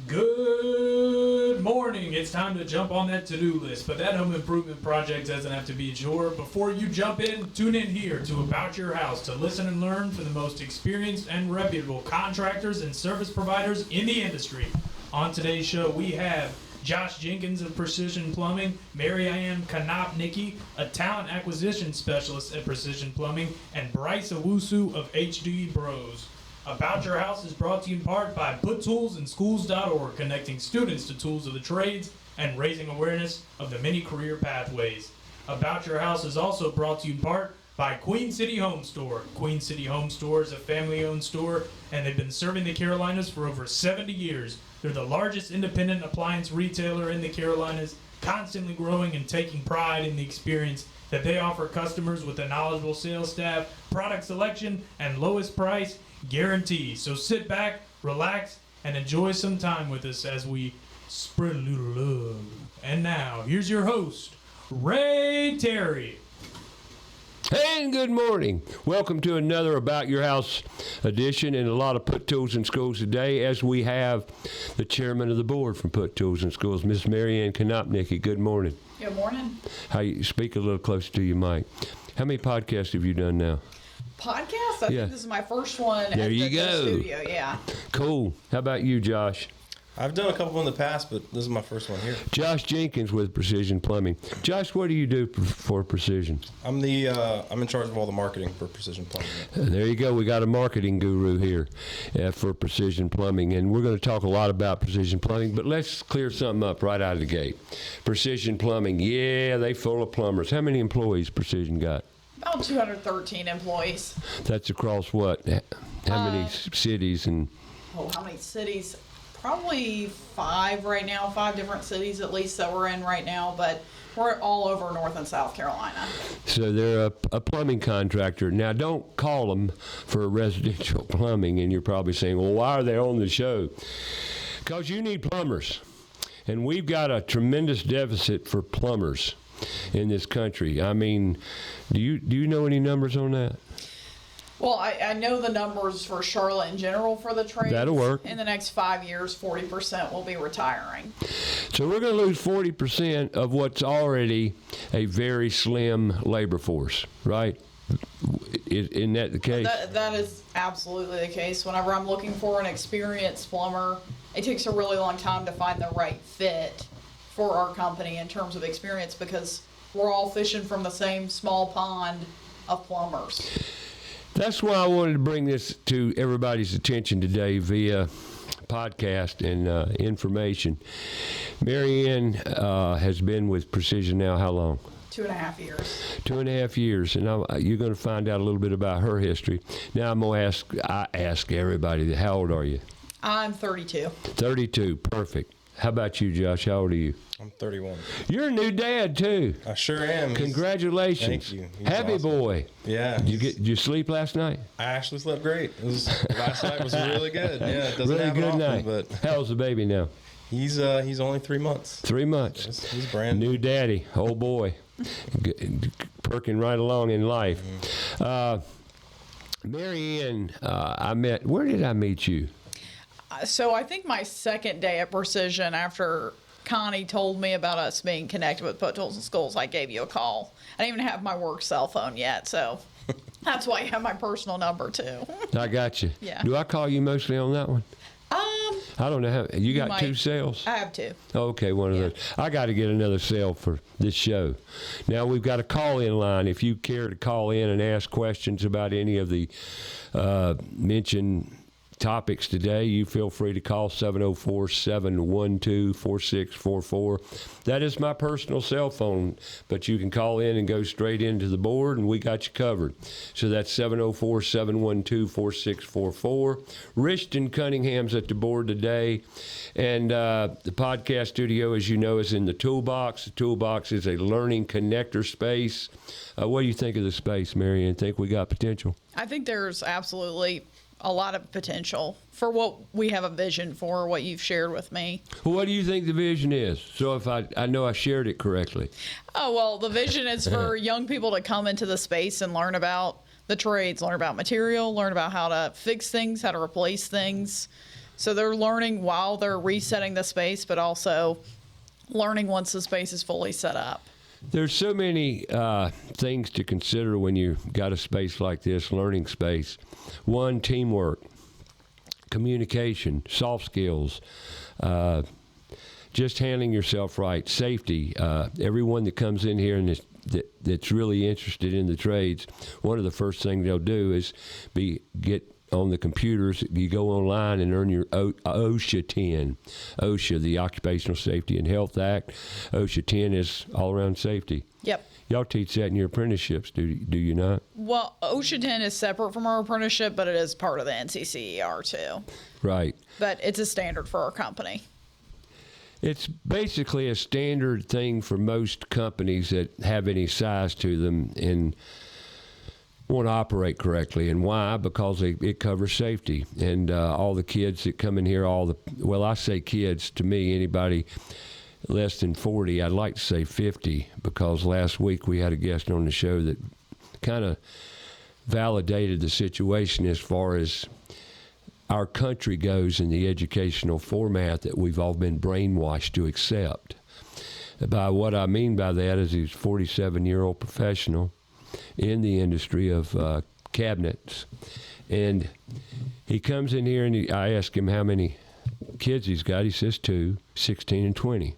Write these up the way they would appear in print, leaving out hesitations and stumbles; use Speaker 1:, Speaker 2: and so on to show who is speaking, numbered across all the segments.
Speaker 1: Good morning. It's time to jump on that to-do list, but that home improvement project doesn't have to be a chore. Before you jump in, tune in here to About Your House to listen and learn from the most experienced and reputable contractors and service providers in the industry. On today's show, we have Josh Jenkins of Precision Plumbing, Mary Ann Konopnicki, a talent acquisition specialist at Precision Plumbing, and Bryce Awuzie of HD Bros. About Your House is brought to you in part by PutToolsInSchools.org, connecting students to tools of the trades and raising awareness of the many career pathways. About Your House is also brought to you in part by Queen City Home Store. Queen City Home Store is a family-owned store, and they've been serving the Carolinas for over 70 years. They're the largest independent appliance retailer in the Carolinas, constantly growing and taking pride in the experience that they offer customers with a knowledgeable sales staff, product selection, and lowest price guarantee. So sit back, relax, and enjoy some time with us as we spread a little love. And now, here's your host, Ray Terry.
Speaker 2: Hey, and good morning. Welcome to another About Your House edition and a lot of Put Tools in Schools today, as we have the chairman of the board from Put Tools in Schools, Miss Mary Ann Konopnicki. Good morning.
Speaker 3: Good morning.
Speaker 2: How you speak a little closer to your mic. How many podcasts have you done now?
Speaker 3: Podcast? I think this is my first one
Speaker 2: there
Speaker 3: at
Speaker 2: you
Speaker 3: the
Speaker 2: go.
Speaker 3: studio. Yeah.
Speaker 2: Cool. How about you, Josh?
Speaker 4: I've done a couple in the past, but this is my first one here.
Speaker 2: Josh Jenkins with Precision Plumbing. Josh, what do you do for Precision?
Speaker 4: I'm in charge of all the marketing for Precision Plumbing.
Speaker 2: There you go. We got a marketing guru here for Precision Plumbing, and we're going to talk a lot about Precision Plumbing, but let's clear something up right out of the gate. Precision Plumbing, yeah, they full of plumbers. How many employees Precision got?
Speaker 3: About 213 employees.
Speaker 2: That's across what? How many cities? And
Speaker 3: how many cities? Probably 5 right now, 5 different cities at least that we're in right now, but we're all over North and South Carolina.
Speaker 2: So they're a plumbing contractor. Now, don't call them for residential plumbing, and you're probably saying, well, why are they on the show? Because you need plumbers, and we've got a tremendous deficit for plumbers in this country. I mean, do you know any numbers on that?
Speaker 3: Well, I know the numbers for Charlotte in general for the trades.
Speaker 2: That'll work.
Speaker 3: In the next 5 years, 40% will be retiring.
Speaker 2: So we're going to lose 40% of what's already a very slim labor force, right? Isn't that the case?
Speaker 3: That is absolutely the case. Whenever I'm looking for an experienced plumber, it takes a really long time to find the right fit for our company in terms of experience, because we're all fishing from the same small pond of plumbers.
Speaker 2: That's why I wanted to bring this to everybody's attention today via podcast and information. Mary Ann has been with Precision now how long?
Speaker 3: 2.5 years. 2.5
Speaker 2: years, and you're going to find out a little bit about her history. Now I'm going to ask everybody, how old are you?
Speaker 3: I'm 32.
Speaker 2: 32, perfect. How about you, Josh? How old are you?
Speaker 4: I'm 31.
Speaker 2: You're a new dad, too.
Speaker 4: I sure am.
Speaker 2: Congratulations.
Speaker 4: Thank you.
Speaker 2: Happy
Speaker 4: awesome.
Speaker 2: Boy.
Speaker 4: Yeah.
Speaker 2: Did you sleep last night?
Speaker 4: I actually slept great. Last night was really good. Yeah, it doesn't
Speaker 2: really
Speaker 4: happen
Speaker 2: good
Speaker 4: often,
Speaker 2: night.
Speaker 4: but
Speaker 2: how's the baby now?
Speaker 4: He's only 3 months.
Speaker 2: 3 months.
Speaker 4: He's brand
Speaker 2: new daddy. Oh boy, perking right along in life. Mary Ann, where did I meet you?
Speaker 3: So I think my second day at Precision, after Connie told me about us being connected with Put Tools in Schools, I gave you a call. I didn't even have my work cell phone yet, so that's why you have my personal number too.
Speaker 2: I got you.
Speaker 3: Yeah.
Speaker 2: Do I call you mostly on that one? I don't know how you got 2 cells.
Speaker 3: I have 2.
Speaker 2: Okay, one of those. I got to get another cell for this show. Now we've got a call-in line. If you care to call in and ask questions about any of the mentioned topics today, you feel free to call 704-712-4644. That is my personal cell phone, but you can call in and go straight into the board, and we got you covered. So that's 704-712-4644. Richton Cunningham's at the board today, and the podcast studio, as you know, is in the Toolbox. The Toolbox is a learning connector space. What do you think of the space, Mary Ann? Think we got potential?
Speaker 3: I think there's absolutely a lot of potential for what we have a vision for, what you've shared with me.
Speaker 2: Well, what do you think the vision is? So if I know I shared it correctly.
Speaker 3: Oh, well, the vision is for young people to come into the space and learn about the trades, learn about material, learn about how to fix things, how to replace things, So they're learning while they're resetting the space, but also learning once the space is fully set up.
Speaker 2: There's so many things to consider when you got a space like this, learning space. One, teamwork, communication, soft skills, just handling yourself right, safety. Everyone that comes in here and that's really interested in the trades, one of the first things they'll do is get on the computers. You go online and earn your OSHA 10. OSHA, the Occupational Safety and Health Act. OSHA 10 is all-around safety.
Speaker 3: Yep.
Speaker 2: Y'all teach that in your apprenticeships, do you not?
Speaker 3: Well, OSHA 10 is separate from our apprenticeship, but it is part of the NCCER too.
Speaker 2: Right.
Speaker 3: But it's a standard for our company.
Speaker 2: It's basically a standard thing for most companies that have any size to them and want to operate correctly. And why? Because it covers safety. And all the kids that come in here, well, I say kids, to me, anybody less than 40, I'd like to say 50, because last week we had a guest on the show that kind of validated the situation as far as our country goes in the educational format that we've all been brainwashed to accept. By what I mean by that is he's a 47-year-old professional in the industry of cabinets. And he comes in here and I ask him how many kids he's got. He says 2, 16 and 20.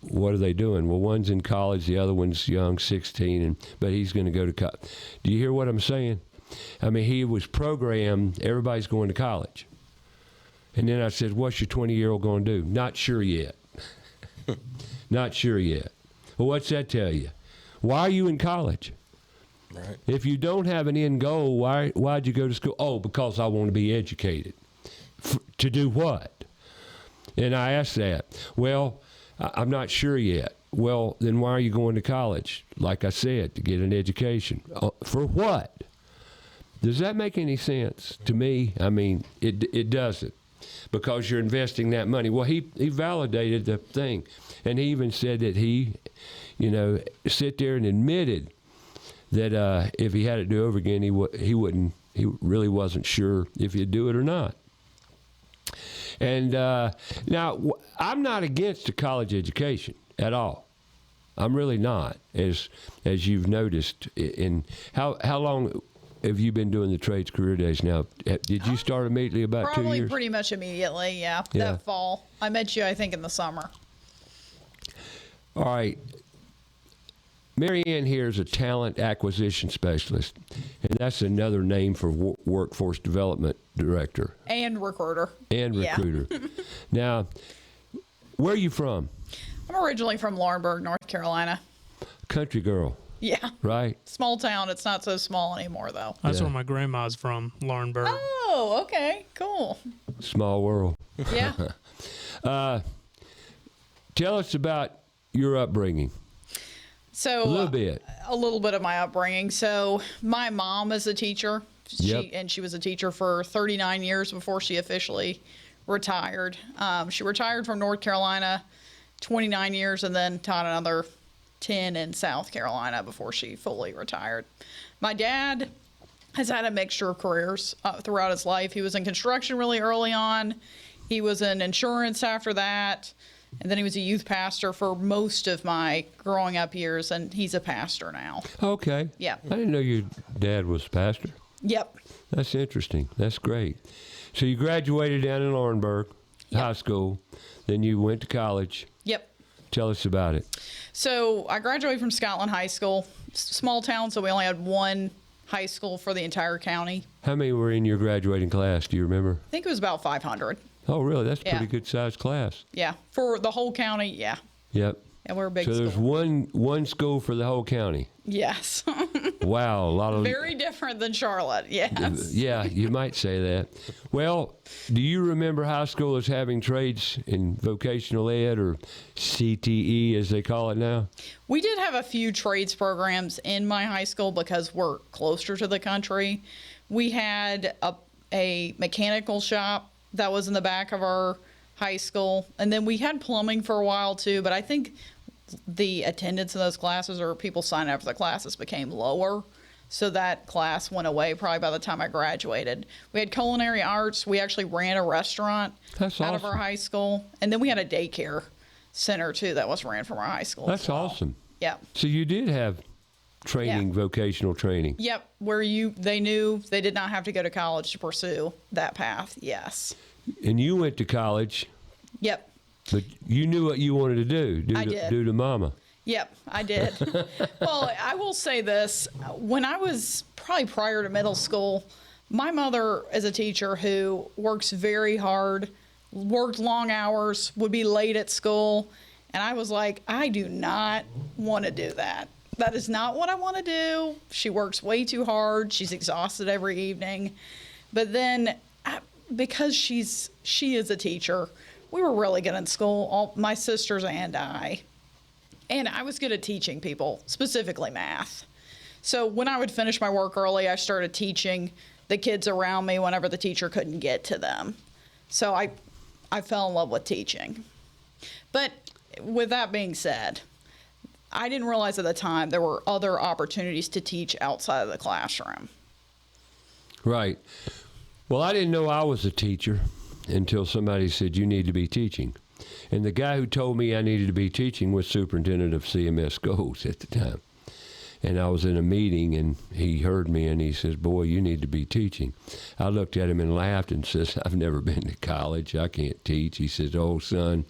Speaker 2: What are they doing? Well, one's in college, the other one's young, 16, but he's going to go to college. Do you hear what I'm saying? I mean, he was programmed, everybody's going to college. And then I said, what's your 20-year-old going to do? Not sure yet. Not sure yet. Well, what's that tell you? Why are you in college?
Speaker 4: Right.
Speaker 2: If you don't have an end goal, why'd you go to school? Oh, because I want to be educated. To do what? And I asked that. Well, I'm not sure yet. Well, then why are you going to college? Like I said, to get an education. For what? Does that make any sense to me? I mean, it doesn't, because you're investing that money. Well, he validated the thing, and he even said that he, sit there and admitted that if he had to do it over again, he really wasn't sure if he'd do it or not. And now, I'm not against a college education at all. I'm really not, as you've noticed. In how long have you been doing the trades career days now? Did you start immediately about 2 years?
Speaker 3: Probably pretty much immediately, yeah. That fall. I met you, I think, in the summer.
Speaker 2: All right. Mary Ann here is a talent acquisition specialist, and that's another name for workforce development director.
Speaker 3: And recruiter.
Speaker 2: And recruiter. Now, where are you from?
Speaker 3: I'm originally from Laurinburg, North Carolina.
Speaker 2: Country girl.
Speaker 3: Yeah.
Speaker 2: Right?
Speaker 3: Small town. It's not so small anymore, though.
Speaker 1: That's where my grandma's from, Laurinburg.
Speaker 3: Oh, okay. Cool.
Speaker 2: Small world.
Speaker 3: Yeah.
Speaker 2: Tell us about your upbringing.
Speaker 3: So
Speaker 2: a little bit.
Speaker 3: A little bit of my upbringing. So my mom is a teacher. She was a teacher for 39 years before she officially retired. She retired from North Carolina 29 years and then taught another 10 in South Carolina before she fully retired. My dad has had a mixture of careers throughout his life. He was in construction really early on. He was in insurance after that. And then he was a youth pastor for most of my growing up years, and he's a pastor now.
Speaker 2: Okay.
Speaker 3: Yeah.
Speaker 2: I didn't know your dad was a pastor.
Speaker 3: Yep.
Speaker 2: That's interesting. That's great. So you graduated down in Laurinburg High School. Then you went to college.
Speaker 3: Yep.
Speaker 2: Tell us about it.
Speaker 3: So I graduated from Scotland High School. Small town, so we only had one high school for the entire county.
Speaker 2: How many were in your graduating class? Do you remember?
Speaker 3: I think it was about 500.
Speaker 2: Oh, really? That's a pretty good sized class.
Speaker 3: Yeah. For the whole county, yeah.
Speaker 2: Yep.
Speaker 3: Yeah, we're a big
Speaker 2: school. So there's one school for the whole county.
Speaker 3: Yes.
Speaker 2: Wow, a lot of
Speaker 3: very different than Charlotte. Yes.
Speaker 2: Yeah, you might say that. Well, do you remember high school as having trades in vocational ed, or CTE as they call it now?
Speaker 3: We did have a few trades programs in my high school because we're closer to the country. We had a mechanical shop that was in the back of our high school, and then we had plumbing for a while too, but I think the attendance in those classes, or people signing up for the classes, became lower. So that class went away probably by the time I graduated. We had culinary arts. We actually ran a restaurant
Speaker 2: That's
Speaker 3: out of
Speaker 2: awesome.
Speaker 3: our high school. And then we had a daycare center, too, that was ran from our high school.
Speaker 2: That's
Speaker 3: as well.
Speaker 2: awesome.
Speaker 3: Yep.
Speaker 2: So you did have training, vocational training.
Speaker 3: Yep. Where they knew they did not have to go to college to pursue that path. Yes.
Speaker 2: And you went to college,
Speaker 3: Yep.
Speaker 2: but you knew what you wanted to do.
Speaker 3: I did.
Speaker 2: Do to mama.
Speaker 3: Yep, I did. Well, I will say this. When I was probably prior to middle school, my mother is a teacher who works very hard, worked long hours, would be late at school. And I was like, I do not want to do that. That is not what I want to do. She works way too hard. She's exhausted every evening. But then because she is a teacher, we were really good in school, my sisters and I. And I was good at teaching people, specifically math. So when I would finish my work early, I started teaching the kids around me whenever the teacher couldn't get to them. So I fell in love with teaching. But with that being said, I didn't realize at the time there were other opportunities to teach outside of the classroom.
Speaker 2: Right. Well, I didn't know I was a teacher until somebody said, you need to be teaching. And the guy who told me I needed to be teaching was superintendent of CMS schools at the time. And I was in a meeting, and he heard me, and he says, boy, you need to be teaching. I looked at him and laughed and says, I've never been to college. I can't teach. He says, oh, son,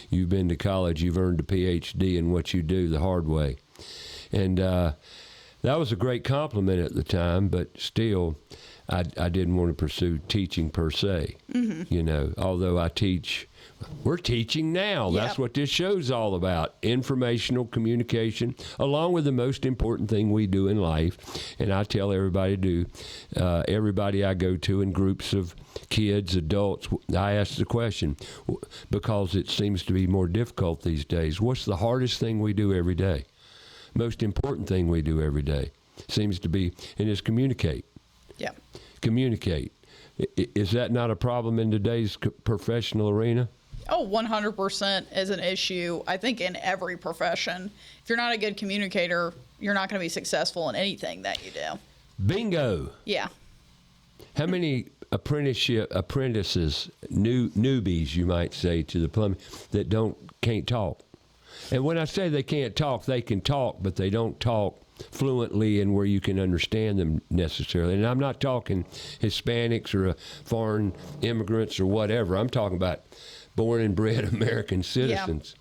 Speaker 2: you've been to college. You've earned a PhD in what you do the hard way. And that was a great compliment at the time, but still, I didn't want to pursue teaching per se. Mm-hmm. You know, although I teach. We're teaching now.
Speaker 3: Yep.
Speaker 2: That's what this show's all about. Informational communication, along with the most important thing we do in life. And I tell everybody to do. Everybody I go to in groups of kids, adults, I ask the question, because it seems to be more difficult these days. What's the hardest thing we do every day? Most important thing we do every day seems to be, and is communicate.
Speaker 3: Yeah.
Speaker 2: Communicate. Is that not a problem in today's professional arena?
Speaker 3: Oh, 100% is an issue, I think, in every profession. If you're not a good communicator, you're not going to be successful in anything that you do.
Speaker 2: Bingo.
Speaker 3: Yeah.
Speaker 2: How many apprentices, newbies, you might say, to the plumbing that can't talk? And when I say they can't talk, they can talk, but they don't talk fluently and where you can understand them necessarily. And I'm not talking Hispanics or foreign immigrants or whatever. I'm talking about born and bred American citizens.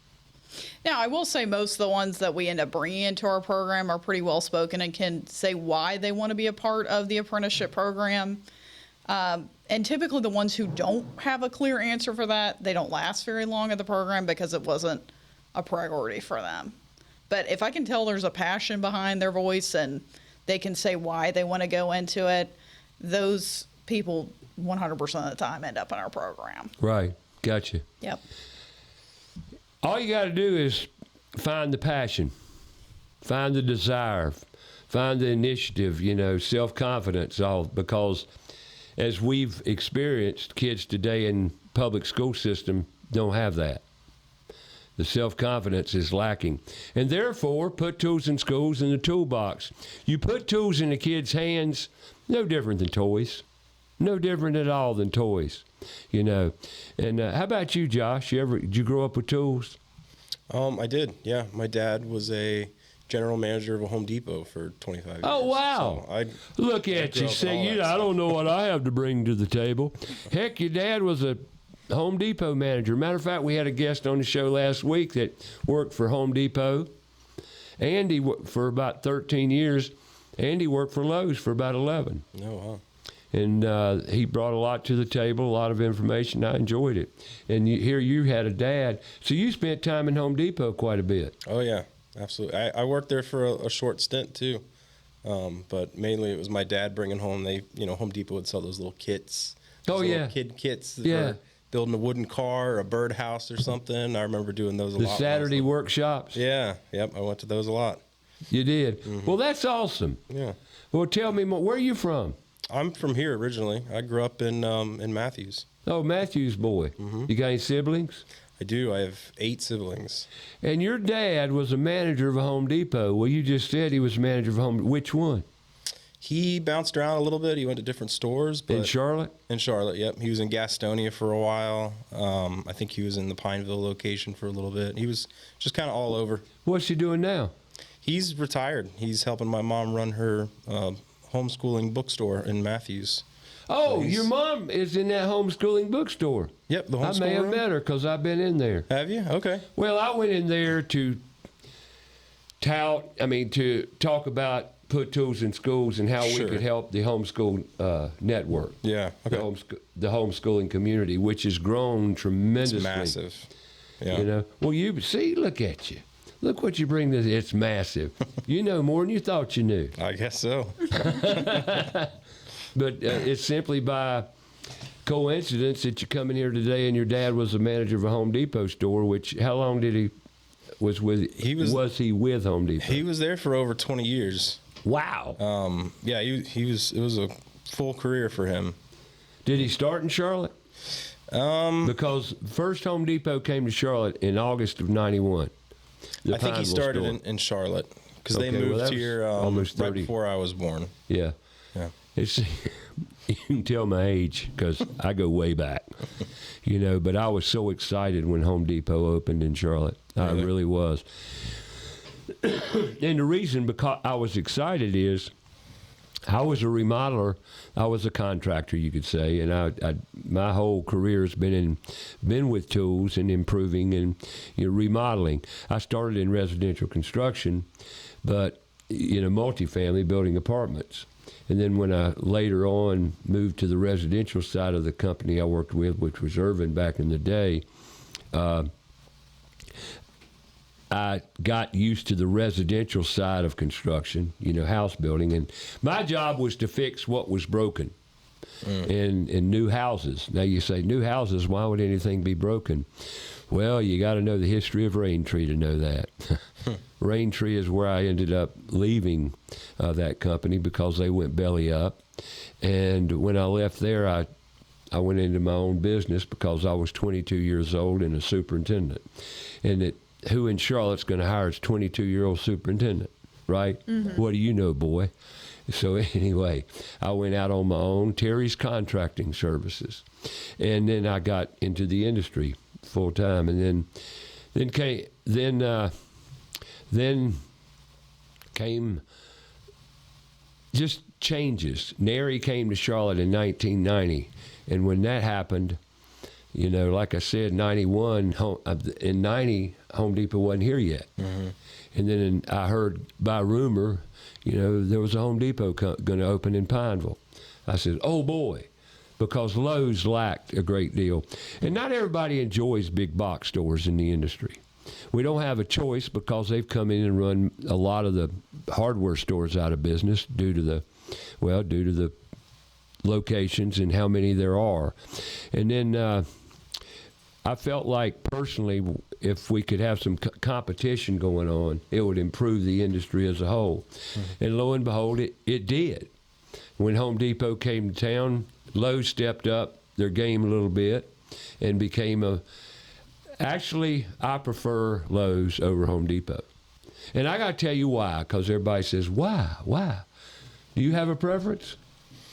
Speaker 3: Yeah. Now, I will say most of the ones that we end up bringing into our program are pretty well spoken and can say why they want to be a part of the apprenticeship program. And typically the ones who don't have a clear answer for that, they don't last very long at the program because it wasn't a priority for them. But if I can tell there's a passion behind their voice and they can say why they want to go into it, those people 100% of the time end up in our program.
Speaker 2: Right. Gotcha.
Speaker 3: Yep.
Speaker 2: All you got to do is find the passion, find the desire, find the initiative, self-confidence, all because as we've experienced, kids today in public school system don't have that. The self-confidence is lacking. And therefore, put tools in schools in the toolbox. You put tools in the kids' hands, no different than toys. No different at all than toys, And how about you, Josh? Did you grow up with tools?
Speaker 4: I did, yeah. My dad was a general manager of a Home Depot for 25 years.
Speaker 2: Oh, wow.
Speaker 4: So
Speaker 2: Look at you. Say, I don't know what I have to bring to the table. Heck, your dad was a Home Depot manager. Matter of fact, we had a guest on the show last week that worked for Home Depot. Andy worked for about 13 years. Andy worked for Lowe's for about 11.
Speaker 4: Oh, wow.
Speaker 2: And he brought a lot to the table, a lot of information. I enjoyed it. And here you had a dad. So you spent time in Home Depot quite a bit.
Speaker 4: Oh, yeah, absolutely. I worked there for a short stint, too. But mainly it was my dad bringing home. Home Depot would sell those little kits.
Speaker 2: Little
Speaker 4: Kid kits.
Speaker 2: Yeah.
Speaker 4: Building a wooden car or a birdhouse or something. I remember doing those a lot.
Speaker 2: The Saturday workshops.
Speaker 4: Yeah. Yep. I went to those a lot.
Speaker 2: You did? Mm-hmm. Well, that's awesome.
Speaker 4: Yeah.
Speaker 2: Well, tell me more. Where are you from?
Speaker 4: I'm from here originally. I grew up in Matthews.
Speaker 2: Oh, Matthews boy. Mm-hmm. You got any siblings?
Speaker 4: I do. I have 8 siblings.
Speaker 2: And your dad was a manager of a Home Depot. Well, you just said he was a manager of Home. Which one?
Speaker 4: He bounced around a little bit. He went to different stores. But
Speaker 2: In Charlotte?
Speaker 4: In Charlotte, yep. He was in Gastonia for a while. I think he was in the Pineville location for a little bit. He was just kind of all over.
Speaker 2: What's he doing now?
Speaker 4: He's retired. He's helping my mom run her homeschooling bookstore in Matthews.
Speaker 2: Oh,
Speaker 4: He's-
Speaker 2: your mom is in that homeschooling bookstore.
Speaker 4: Yep, the
Speaker 2: I
Speaker 4: homeschool
Speaker 2: may have
Speaker 4: room.
Speaker 2: met her because I've been in there.
Speaker 4: Have you? Okay.
Speaker 2: Well, I went in there to talk about put tools in schools and how
Speaker 4: Sure.
Speaker 2: we could help the homeschool network.
Speaker 4: Yeah.
Speaker 2: The,
Speaker 4: Okay.
Speaker 2: the homeschooling community, which has grown tremendously.
Speaker 4: It's massive. Yeah.
Speaker 2: You know, well, you see, look at you. Look what you bring to this. It's massive. You know more than you thought you knew.
Speaker 4: I guess so.
Speaker 2: But it's simply by coincidence that you come in here today and your dad was the manager of a Home Depot store. Which, how long did he was with? Was he with Home Depot?
Speaker 4: He was there for over 20 years.
Speaker 2: Wow.
Speaker 4: Yeah, he was. It was a full career for him.
Speaker 2: Did he start in Charlotte? Because first Home Depot came to Charlotte in August of '91.
Speaker 4: I think he started in Charlotte because they
Speaker 2: Okay, well,
Speaker 4: moved
Speaker 2: that was
Speaker 4: here
Speaker 2: almost
Speaker 4: right
Speaker 2: 30.
Speaker 4: before I was born.
Speaker 2: Yeah.
Speaker 4: Yeah.
Speaker 2: It's you can tell my age because I go way back, you know. But I was so excited when Home Depot opened in Charlotte. I really was. And the reason because I was excited is I was a remodeler. I was a contractor, you could say, and I my whole career has been with tools and improving and remodeling. I started in residential construction, but multifamily building apartments. And then when I later on moved to the residential side of the company I worked with, which was Irvin back in the day, I got used to the residential side of construction, house building. And my job was to fix what was broken in new houses. Now you say, new houses, why would anything be broken? Well, you got to know the history of Raintree to know that. Raintree is where I ended up leaving that company because they went belly up. And when I left there, I went into my own business because I was 22 years old and a superintendent. And who in Charlotte's going to hire a 22-year-old superintendent, right? Mm-hmm. What do you know, boy? So anyway, I went out on my own, Terry's Contracting Services. And then I got into the industry full time, and then came just changes. Nary came to Charlotte in 1990, and when that happened, like I said, 91 in 90 Home Depot wasn't here yet, and then I heard by rumor, there was a Home Depot going to open in Pineville. I said, oh boy. Because Lowe's lacked a great deal. And not everybody enjoys big box stores in the industry. We don't have a choice because they've come in and run a lot of the hardware stores out of business due to the locations and how many there are. And then I felt like personally if we could have some competition going on, it would improve the industry as a whole. Mm-hmm. And lo and behold, it did. When Home Depot came to town, Lowe's stepped up their game a little bit and became actually, I prefer Lowe's over Home Depot. And I got to tell you why, because everybody says, why? Do you have a preference?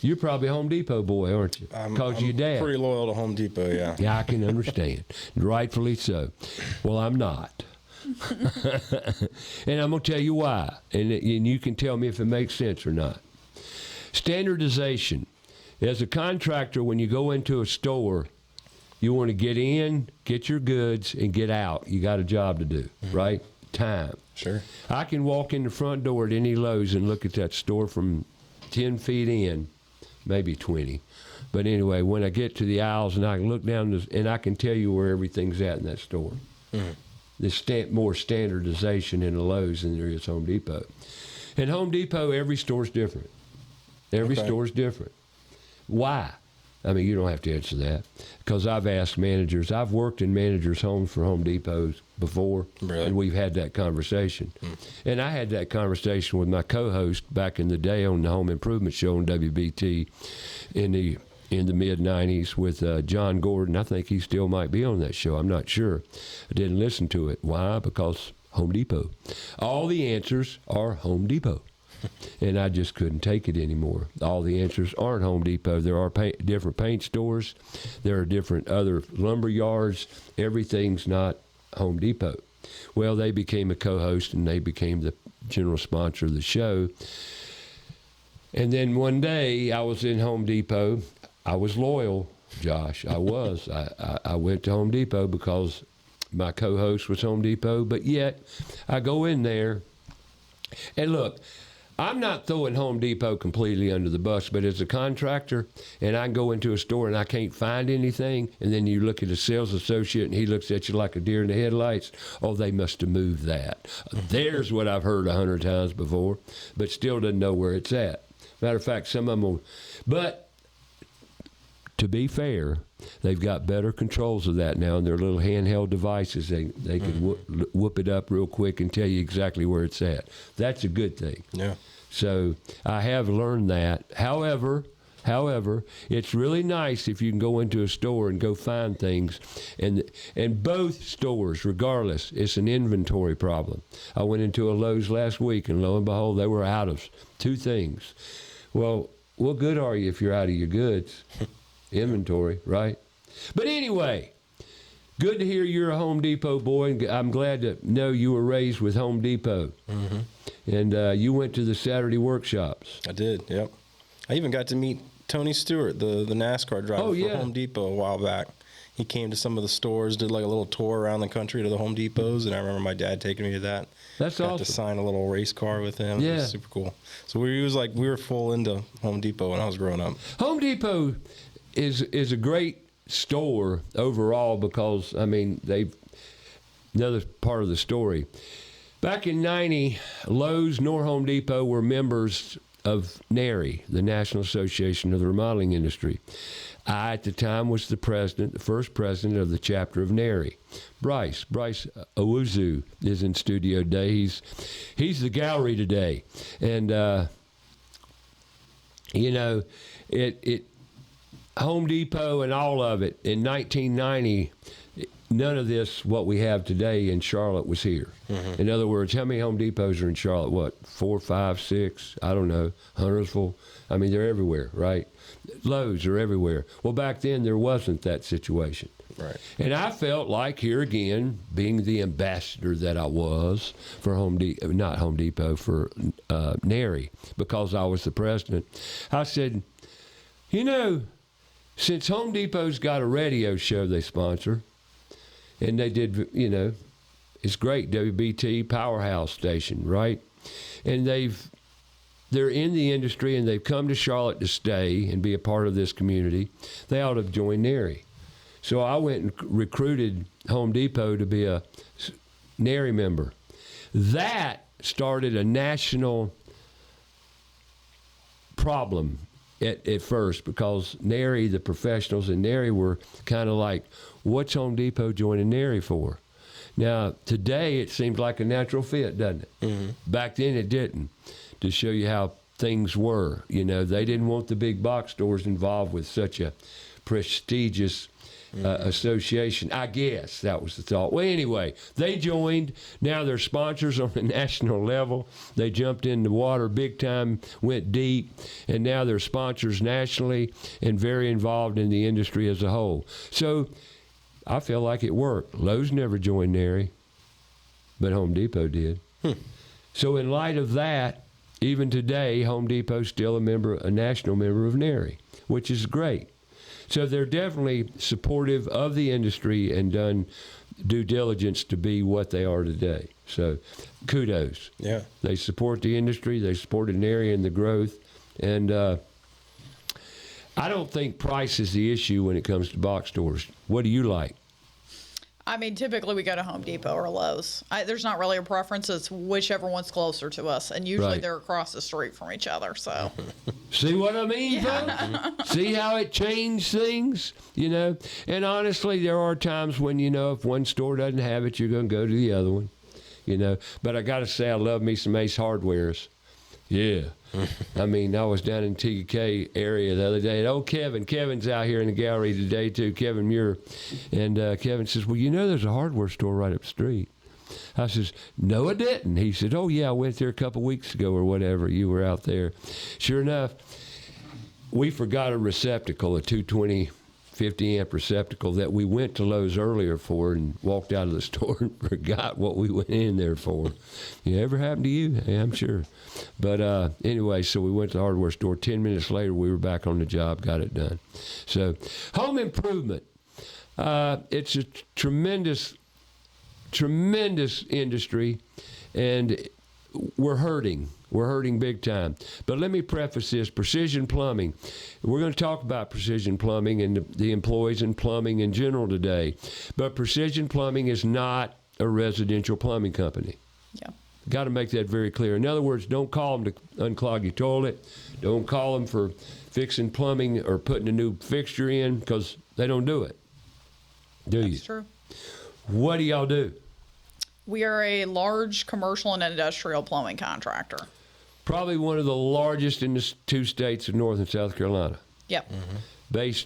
Speaker 2: You're probably a Home Depot boy, aren't you? Because your dad.
Speaker 4: Pretty loyal to Home Depot, yeah.
Speaker 2: Yeah, I can understand. Rightfully so. Well, I'm not. And I'm going to tell you why. And you can tell me if it makes sense or not. Standardization. As a contractor, when you go into a store, you want to get in, get your goods, and get out. You got a job to do, right? Time.
Speaker 4: Sure.
Speaker 2: I can walk in the front door at any Lowe's and look at that store from 10 feet in, maybe 20. But anyway, when I get to the aisles and I can look down and I can tell you where everything's at in that store. Mm-hmm. There's more standardization in a Lowe's than there is Home Depot. And Home Depot, every store's different. Every store's different. Why? I mean, you don't have to answer that because I've asked managers. I've worked in managers' homes for Home Depots before, really? And we've had that conversation. And I had that conversation with my co-host back in the day on the Home Improvement Show on WBT in the mid-'90s with John Gordon. I think he still might be on that show. I'm not sure. I didn't listen to it. Why? Because Home Depot. All the answers are Home Depot. And I just couldn't take it anymore. All the answers aren't Home Depot. There are different paint stores. There are different other lumber yards. Everything's not Home Depot. Well, they became a co-host, and they became the general sponsor of the show. And then one day, I was in Home Depot. I was loyal, Josh. I was. I went to Home Depot because my co-host was Home Depot. But yet, I go in there, and look, I'm not throwing Home Depot completely under the bus, but as a contractor, and I go into a store and I can't find anything, and then you look at a sales associate and he looks at you like a deer in the headlights, oh, they must have moved that. There's what I've heard 100 times before, but still doesn't know where it's at. Matter of fact, some of them will, but to be fair, they've got better controls of that now, and their little handheld devices, they can whoop it up real quick and tell you exactly where it's at. That's a good thing.
Speaker 4: Yeah.
Speaker 2: So I have learned that. However, it's really nice if you can go into a store and go find things. And both stores, regardless, it's an inventory problem. I went into a Lowe's last week, and lo and behold, they were out of 2 things. Well, what good are you if you're out of your goods? Inventory, right? But anyway, good to hear you're a Home Depot boy. And I'm glad to know you were raised with Home Depot. Mm-hmm. And you went to the Saturday workshops.
Speaker 4: I did, yep. I even got to meet Tony Stewart, the NASCAR driver for Home Depot a while back. He came to some of the stores, did like a little tour around the country to the Home Depots, and I remember my dad taking me to that.
Speaker 2: That's
Speaker 4: got
Speaker 2: awesome.
Speaker 4: to sign a little race car with him.
Speaker 2: Yeah.
Speaker 4: It was super cool. So we were full into Home Depot when I was growing up.
Speaker 2: Home Depot is a great store overall because, I mean, another part of the story. Back in 90, Lowe's nor Home Depot were members of NARI, the National Association of the Remodeling Industry. I, at the time, was the first president of the chapter of NARI. Bryce Awuzie is in studio today. He's the gallery today. And, Home Depot and all of it, in 1990, none of this, what we have today in Charlotte, was here. Mm-hmm. In other words, how many Home Depots are in Charlotte? What, 4, 5, 6? I don't know. Huntersville? I mean, they're everywhere, right? Lowe's are everywhere. Well, back then, there wasn't that situation.
Speaker 4: Right.
Speaker 2: And I felt like, here again, being the ambassador that I was for for NARI, because I was the president, I said, since Home Depot's got a radio show they sponsor, and they did, it's great, WBT Powerhouse station, right? And they're in the industry, and they've come to Charlotte to stay and be a part of this community. They ought to have joined NARI. So I went and recruited Home Depot to be a NARI member. That started a national problem at first, because NARI, the professionals in NARI, were kind of like, what's Home Depot joining NARI for? Now, today it seems like a natural fit, doesn't it? Mm-hmm. Back then it didn't. To show you how things were, they didn't want the big box stores involved with such a prestigious association. I guess that was the thought. Well, anyway, they joined. Now they're sponsors on the national level. They jumped in the water big time, went deep, and now they're sponsors nationally and very involved in the industry as a whole. So I feel like it worked. Lowe's never joined NARI, but Home Depot did. So in light of that, even today, Home Depot's still a national member of NARI, which is great. So they're definitely supportive of the industry and done due diligence to be what they are today. So kudos.
Speaker 4: Yeah.
Speaker 2: They support the industry. They supported NARI and the growth. And I don't think price is the issue when it comes to box stores. What do you like?
Speaker 3: I mean, typically we go to Home Depot or Lowe's. There's not really a preference. It's whichever one's closer to us. And usually they're across the street from each other. So
Speaker 2: see what I mean, folks? See how it changed things, And honestly, there are times when, if one store doesn't have it, you're going to go to the other one, But I got to say, I love me some Ace Hardwares. Yeah. I mean, I was down in TK area the other day. And Kevin's out here in the gallery today too, Kevin Muir. And Kevin says, well, there's a hardware store right up the street. I says, no, I didn't. He said, oh, yeah, I went there a couple weeks ago or whatever. You were out there. Sure enough, we forgot a receptacle, a 220 50 amp receptacle that we went to Lowe's earlier for and walked out of the store and forgot what we went in there for. Yeah, ever happened to you? Yeah, I'm sure. But anyway, so we went to the hardware store. 10 minutes later, we were back on the job, got it done. So home improvement, it's a tremendous industry, and we're hurting. We're hurting big time. But let me preface this. Precision plumbing. We're going to talk about precision plumbing and the employees in plumbing in general today. But precision plumbing is not a residential plumbing company.
Speaker 3: Yeah.
Speaker 2: Got to make that very clear. In other words, don't call them to unclog your toilet. Don't call them for fixing plumbing or putting a new fixture in, because they don't do it. Do you?
Speaker 3: That's true.
Speaker 2: What do y'all do?
Speaker 3: We are a large commercial and industrial plumbing contractor.
Speaker 2: Probably one of the largest in the 2 states of North and South Carolina.
Speaker 3: Yep.
Speaker 2: Based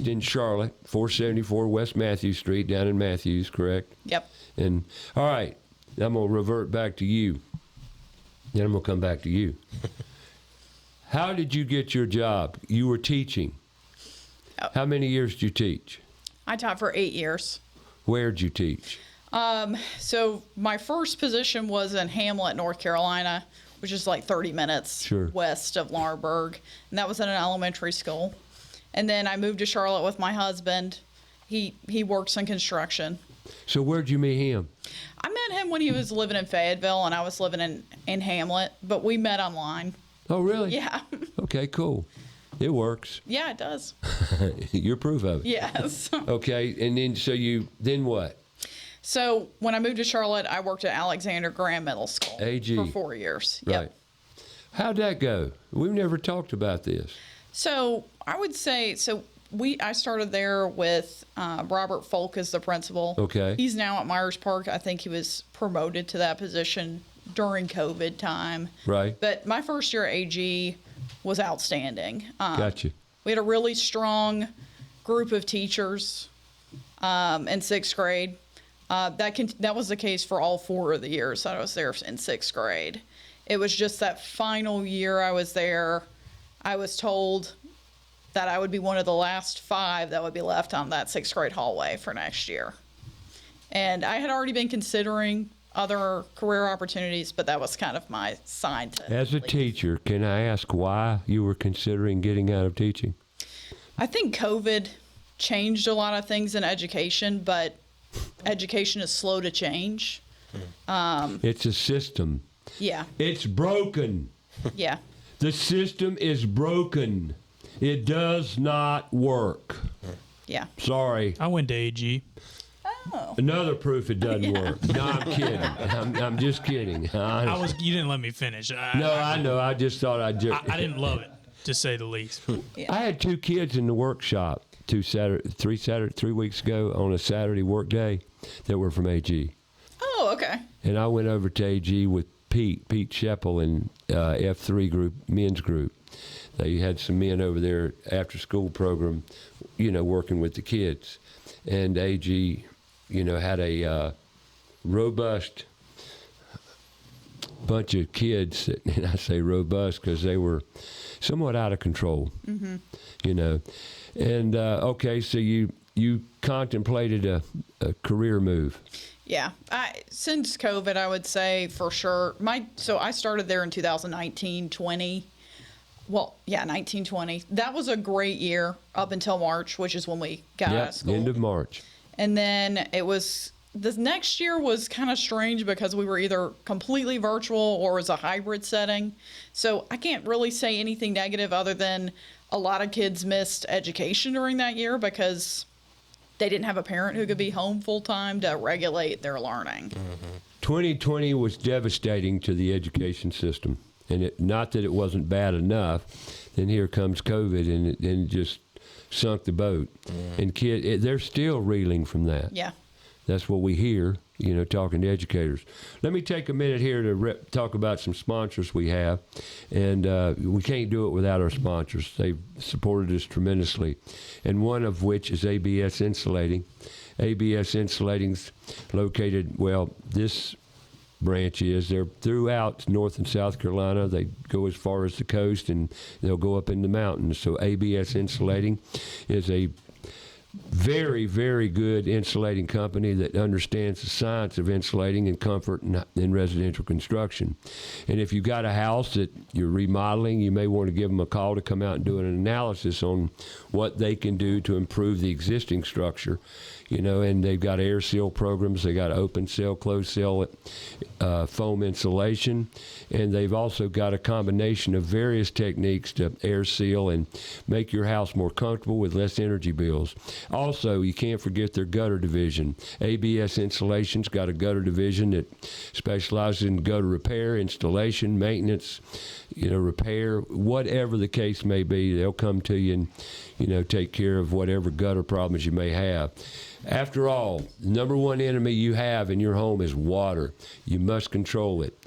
Speaker 2: in Charlotte, 474 West Matthews Street, down in Matthews, correct?
Speaker 3: Yep.
Speaker 2: And all right, I'm going to revert back to you. Then I'm going to come back to you. How did you get your job? You were teaching.
Speaker 3: Oh.
Speaker 2: How many years did you teach?
Speaker 3: I taught for 8 years.
Speaker 2: Where'd you teach?
Speaker 3: So my first position was in Hamlet, North Carolina, which is like 30 minutes west of Lawrenceburg. And that was in an elementary school. And then I moved to Charlotte with my husband. He works in construction.
Speaker 2: So where'd you meet him?
Speaker 3: I met him when he was living in Fayetteville and I was living in Hamlet, but we met online.
Speaker 2: Oh, really?
Speaker 3: Yeah.
Speaker 2: Okay, cool. It works.
Speaker 3: Yeah, it does.
Speaker 2: You're proof of it.
Speaker 3: Yes.
Speaker 2: Okay, and then what?
Speaker 3: So when I moved to Charlotte, I worked at Alexander Graham Middle School for 4 years.
Speaker 2: Right.
Speaker 3: Yep.
Speaker 2: How'd that go? We've never talked about this.
Speaker 3: So I would say, I started there with Robert Folk as the principal.
Speaker 2: Okay.
Speaker 3: He's now at Myers Park. I think he was promoted to that position during COVID time. Right. But my first year at AG was outstanding.
Speaker 2: Gotcha.
Speaker 3: We had a really strong group of teachers in 6th grade. That was the case for all 4 of the years that I was there in 6th grade. It was just that final year I was there, I was told that I would be one of the last 5 that would be left on that 6th grade hallway for next year. And I had already been considering other career opportunities, but that was kind of my sign to
Speaker 2: As a teacher, can I ask why you were considering getting out of teaching?
Speaker 3: I think COVID changed a lot of things in education, but education is slow to change.
Speaker 2: It's a system.
Speaker 3: Yeah.
Speaker 2: It's broken.
Speaker 3: Yeah.
Speaker 2: The system is broken. It does not work.
Speaker 3: Yeah.
Speaker 2: Sorry.
Speaker 1: I went to AG.
Speaker 3: Oh.
Speaker 2: Another proof it doesn't work. No, I'm kidding. I'm just kidding.
Speaker 1: You didn't let me finish.
Speaker 2: I know. I just thought I
Speaker 1: didn't love it, to say the least.
Speaker 3: Yeah.
Speaker 2: I had 2 kids in the workshop 3 weeks ago on a Saturday work day that were from AG.
Speaker 3: Oh, okay.
Speaker 2: And I went over to AG with Pete Sheppel in F3 group, men's group. They had some men over there after school program, working with the kids. And AG, had a robust bunch of kids, and I say robust because they were somewhat out of control, And, okay, so you contemplated a career move.
Speaker 3: Yeah. Since COVID, I would say for sure. So I started there in 2019-20. Well, yeah, 1920. That was a great year up until March, which is when we got out of school.
Speaker 2: End of March.
Speaker 3: And then this next year was kind of strange because we were either completely virtual or it was a hybrid setting. So I can't really say anything negative other than a lot of kids missed education during that year because they didn't have a parent who could be home full time to regulate their learning.
Speaker 2: 2020 was devastating to the education system. And not that it wasn't bad enough, then here comes COVID and it just sunk the boat. And they're still reeling from that.
Speaker 3: Yeah.
Speaker 2: That's what we hear, talking to educators. Let me take a minute here to talk about some sponsors we have. And we can't do it without our sponsors. They've supported us tremendously. And one of which is ABS Insulating. ABS Insulating's located, well, this branch is. They're throughout North and South Carolina. They go as far as the coast, and they'll go up in the mountains. So ABS Insulating is a very, very good insulating company that understands the science of insulating and comfort in residential construction. And if you've got a house that you're remodeling, you may want to give them a call to come out and do an analysis on what they can do to improve the existing structure. You know, and they've got air seal programs. They got open seal, closed seal, foam insulation, and they've also got a combination of various techniques to air seal and make your house more comfortable with less energy bills. Also, you can't forget their gutter division. ABS Insulation's got a gutter division that specializes in gutter repair, installation, maintenance, you know, repair, whatever the case may be. They'll come to you and, you know, take care of whatever gutter problems you may have. After all, the number one enemy you have in your home is water. You must control it.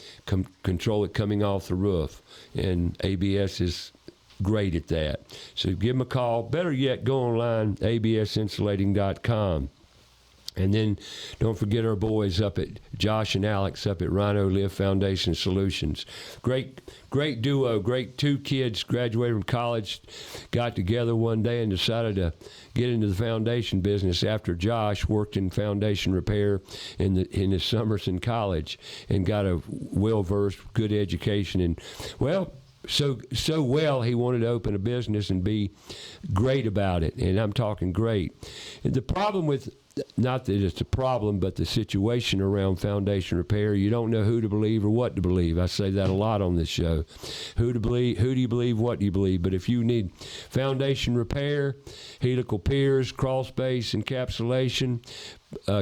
Speaker 2: Control it coming off the roof. And ABS is great at that. So give them a call. Better yet, go online, absinsulating.com. And then don't forget our boys up at Josh and Alex up at Rhino Live Foundation Solutions. Great duo, great two kids graduated from college, got together one day and decided to get into the foundation business after Josh worked in foundation repair in his summers in college and got a well-versed, good education. And, well, so well he wanted to open a business and be great about it. And I'm talking great. And the problem with, not that it's a problem, but the situation around foundation repair, you don't know who to believe or what to believe. I say that a lot on this show. Who do you believe, what do you believe? But if you need foundation repair, helical piers, crawl space, encapsulation,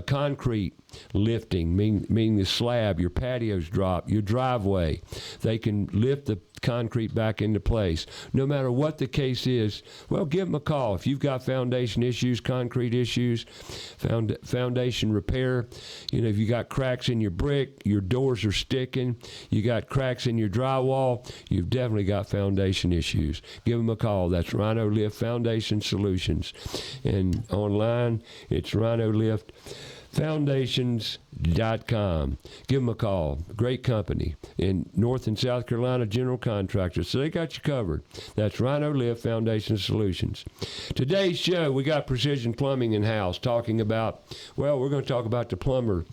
Speaker 2: concrete lifting, meaning the slab, your patios drop, your driveway, they can lift the concrete back into place. No matter what the case is, well, give them a call. If you've got foundation issues, concrete issues, foundation repair, you know, if you got cracks in your brick, your doors are sticking, you got cracks in your drywall, you've definitely got foundation issues. Give them a call. That's Rhino Lift Foundation Solutions. And online, it's Rhino Lift Foundations.com. Give them a call. Great company in North and South Carolina, general contractors. So they got you covered. That's Rhino Live Foundation Solutions. Today's show, we got Precision Plumbing in-house talking about, well, we're going to talk about the plumber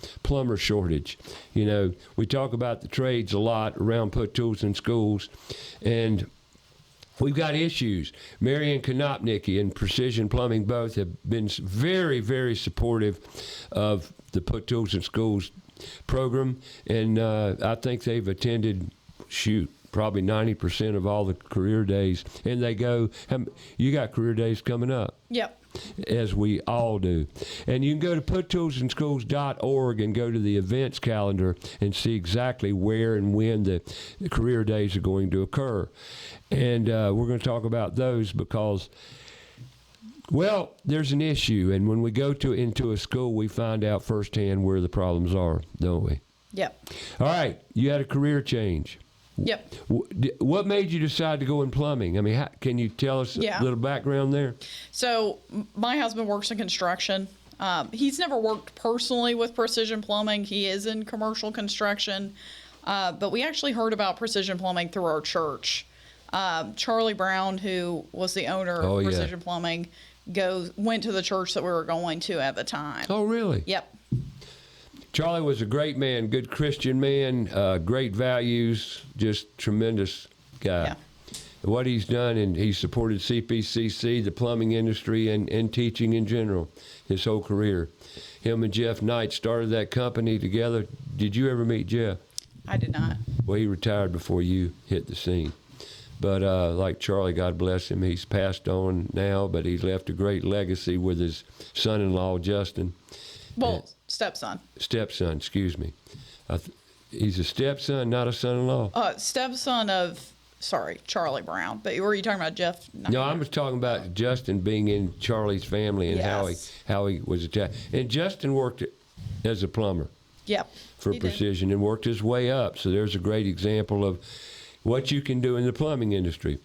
Speaker 2: shortage. You know, we talk about the trades a lot around Put Tools in Schools, and we've got issues. Mary and Konopnicki and Precision Plumbing both have been very, very supportive of the Put Tools in Schools program, and I think they've attended, probably 90% of all the career days. And they go, you got career days coming up.
Speaker 3: Yep.
Speaker 2: As we all do. And you can go to puttoolsinschools.org and go to the events calendar and see exactly where and when the career days are going to occur. And we're going to talk about those because, well, there's an issue. And when we go into a school, we find out firsthand where the problems are, don't we?
Speaker 3: Yep.
Speaker 2: All right. You had a career change.
Speaker 3: Yep.
Speaker 2: What made you decide to go in plumbing? I mean, can you tell us a little background there?
Speaker 3: So my husband works in construction. He's never worked personally with Precision Plumbing. He is in commercial construction. But we actually heard about Precision Plumbing through our church. Charlie Brown, who was the owner of Precision Plumbing, went to the church that we were going to at the time.
Speaker 2: Oh, really?
Speaker 3: Yep.
Speaker 2: Charlie was a great man, good Christian man, great values, just tremendous guy.
Speaker 3: Yeah.
Speaker 2: What he's done, and he's supported CPCC, the plumbing industry, and teaching in general his whole career. Him and Jeff Knight started that company together. Did you ever meet Jeff?
Speaker 3: I did not.
Speaker 2: Well, he retired before you hit the scene. But like Charlie, God bless him, he's passed on now, but he's left a great legacy with his son-in-law, Justin.
Speaker 3: Well, stepson.
Speaker 2: Stepson, excuse me. He's a stepson, not a son-in-law.
Speaker 3: Stepson of, Charlie Brown. But were you talking about Jeff?
Speaker 2: No, I was talking about Justin being in Charlie's family and how he was attached. And Justin worked as a plumber.
Speaker 3: Yep.
Speaker 2: For Precision and worked his way up. So there's a great example of what you can do in the plumbing industry.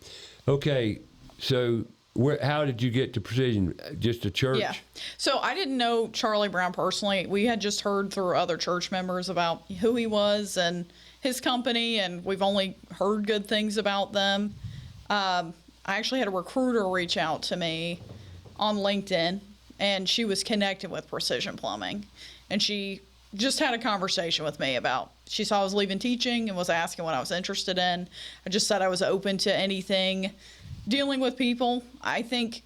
Speaker 2: Okay, so How did you get to Precision? Just a church?
Speaker 3: Yeah. So I didn't know Charlie Brown personally. We had just heard through other church members about who he was and his company, and we've only heard good things about them. I actually had a recruiter reach out to me on LinkedIn, and she was connected with Precision Plumbing. And she just had a conversation with me about, she saw I was leaving teaching and was asking what I was interested in. I just said I was open to anything dealing with people. I think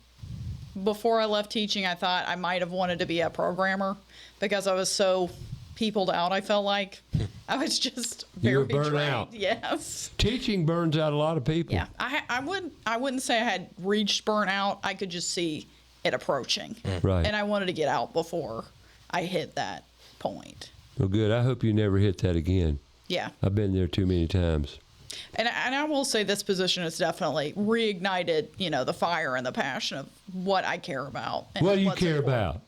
Speaker 3: before I left teaching, I thought I might have wanted to be a programmer because I was so peopled out. I felt like I was just very
Speaker 2: You were burnt
Speaker 3: drained.
Speaker 2: out.
Speaker 3: Yes.
Speaker 2: Teaching burns out a lot of people.
Speaker 3: Yeah. I wouldn't say I had reached burnout. I could just see it approaching.
Speaker 2: Right.
Speaker 3: And I wanted to get out before I hit that point.
Speaker 2: Well, good. I hope you never hit that again.
Speaker 3: Yeah.
Speaker 2: I've been there too many times.
Speaker 3: And I will say this position has definitely reignited, the fire and the passion of what I care about. And
Speaker 2: What do you
Speaker 3: what's
Speaker 2: care
Speaker 3: important.
Speaker 2: about?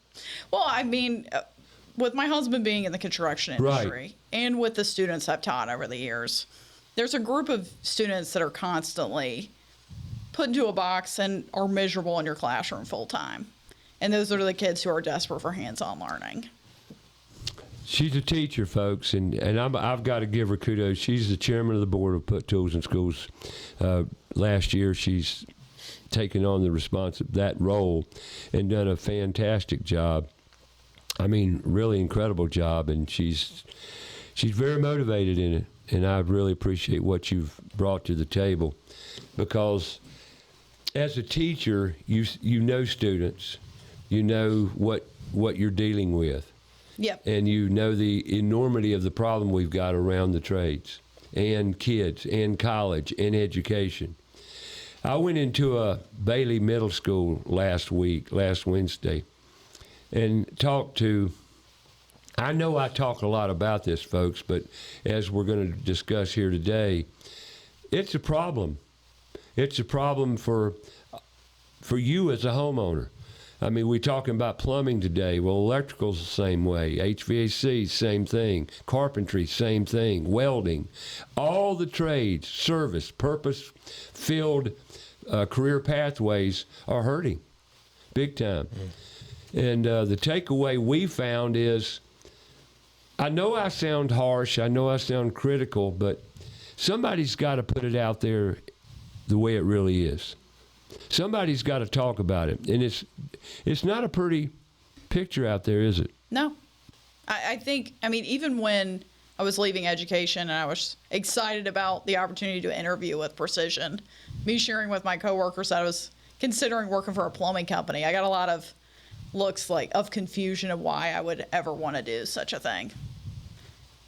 Speaker 3: Well, I mean, with my husband being in the construction industry
Speaker 2: Right.
Speaker 3: and with the students I've taught over the years, there's a group of students that are constantly put into a box and are miserable in your classroom full time. And those are the kids who are desperate for hands-on learning.
Speaker 2: She's a teacher, folks, and I've got to give her kudos. She's the chairman of the board of Put Tools in Schools. Last year, she's taken on that role and done a fantastic job. I mean, really incredible job, and she's very motivated in it. And I really appreciate what you've brought to the table, because as a teacher, you know students, you know what you're dealing with.
Speaker 3: Yep.
Speaker 2: And you know the enormity of the problem we've got around the trades and kids and college and education. I went into a Bailey Middle School last Wednesday, and talked to, I know I talk a lot about this, folks, but as we're going to discuss here today, it's a problem. It's a problem for you as a homeowner. I mean, we're talking about plumbing today. Well, electrical's the same way. HVAC, same thing. Carpentry, same thing. Welding. All the trades, service, purpose-filled career pathways are hurting big time. And the takeaway we found is, I know I sound harsh, I know I sound critical, but somebody's got to put it out there the way it really is. Somebody's got to talk about it. And it's not a pretty picture out there, is it?
Speaker 3: No. I think, even when I was leaving education and I was excited about the opportunity to interview with Precision, me sharing with my coworkers that I was considering working for a plumbing company, I got a lot of looks of confusion of why I would ever want to do such a thing.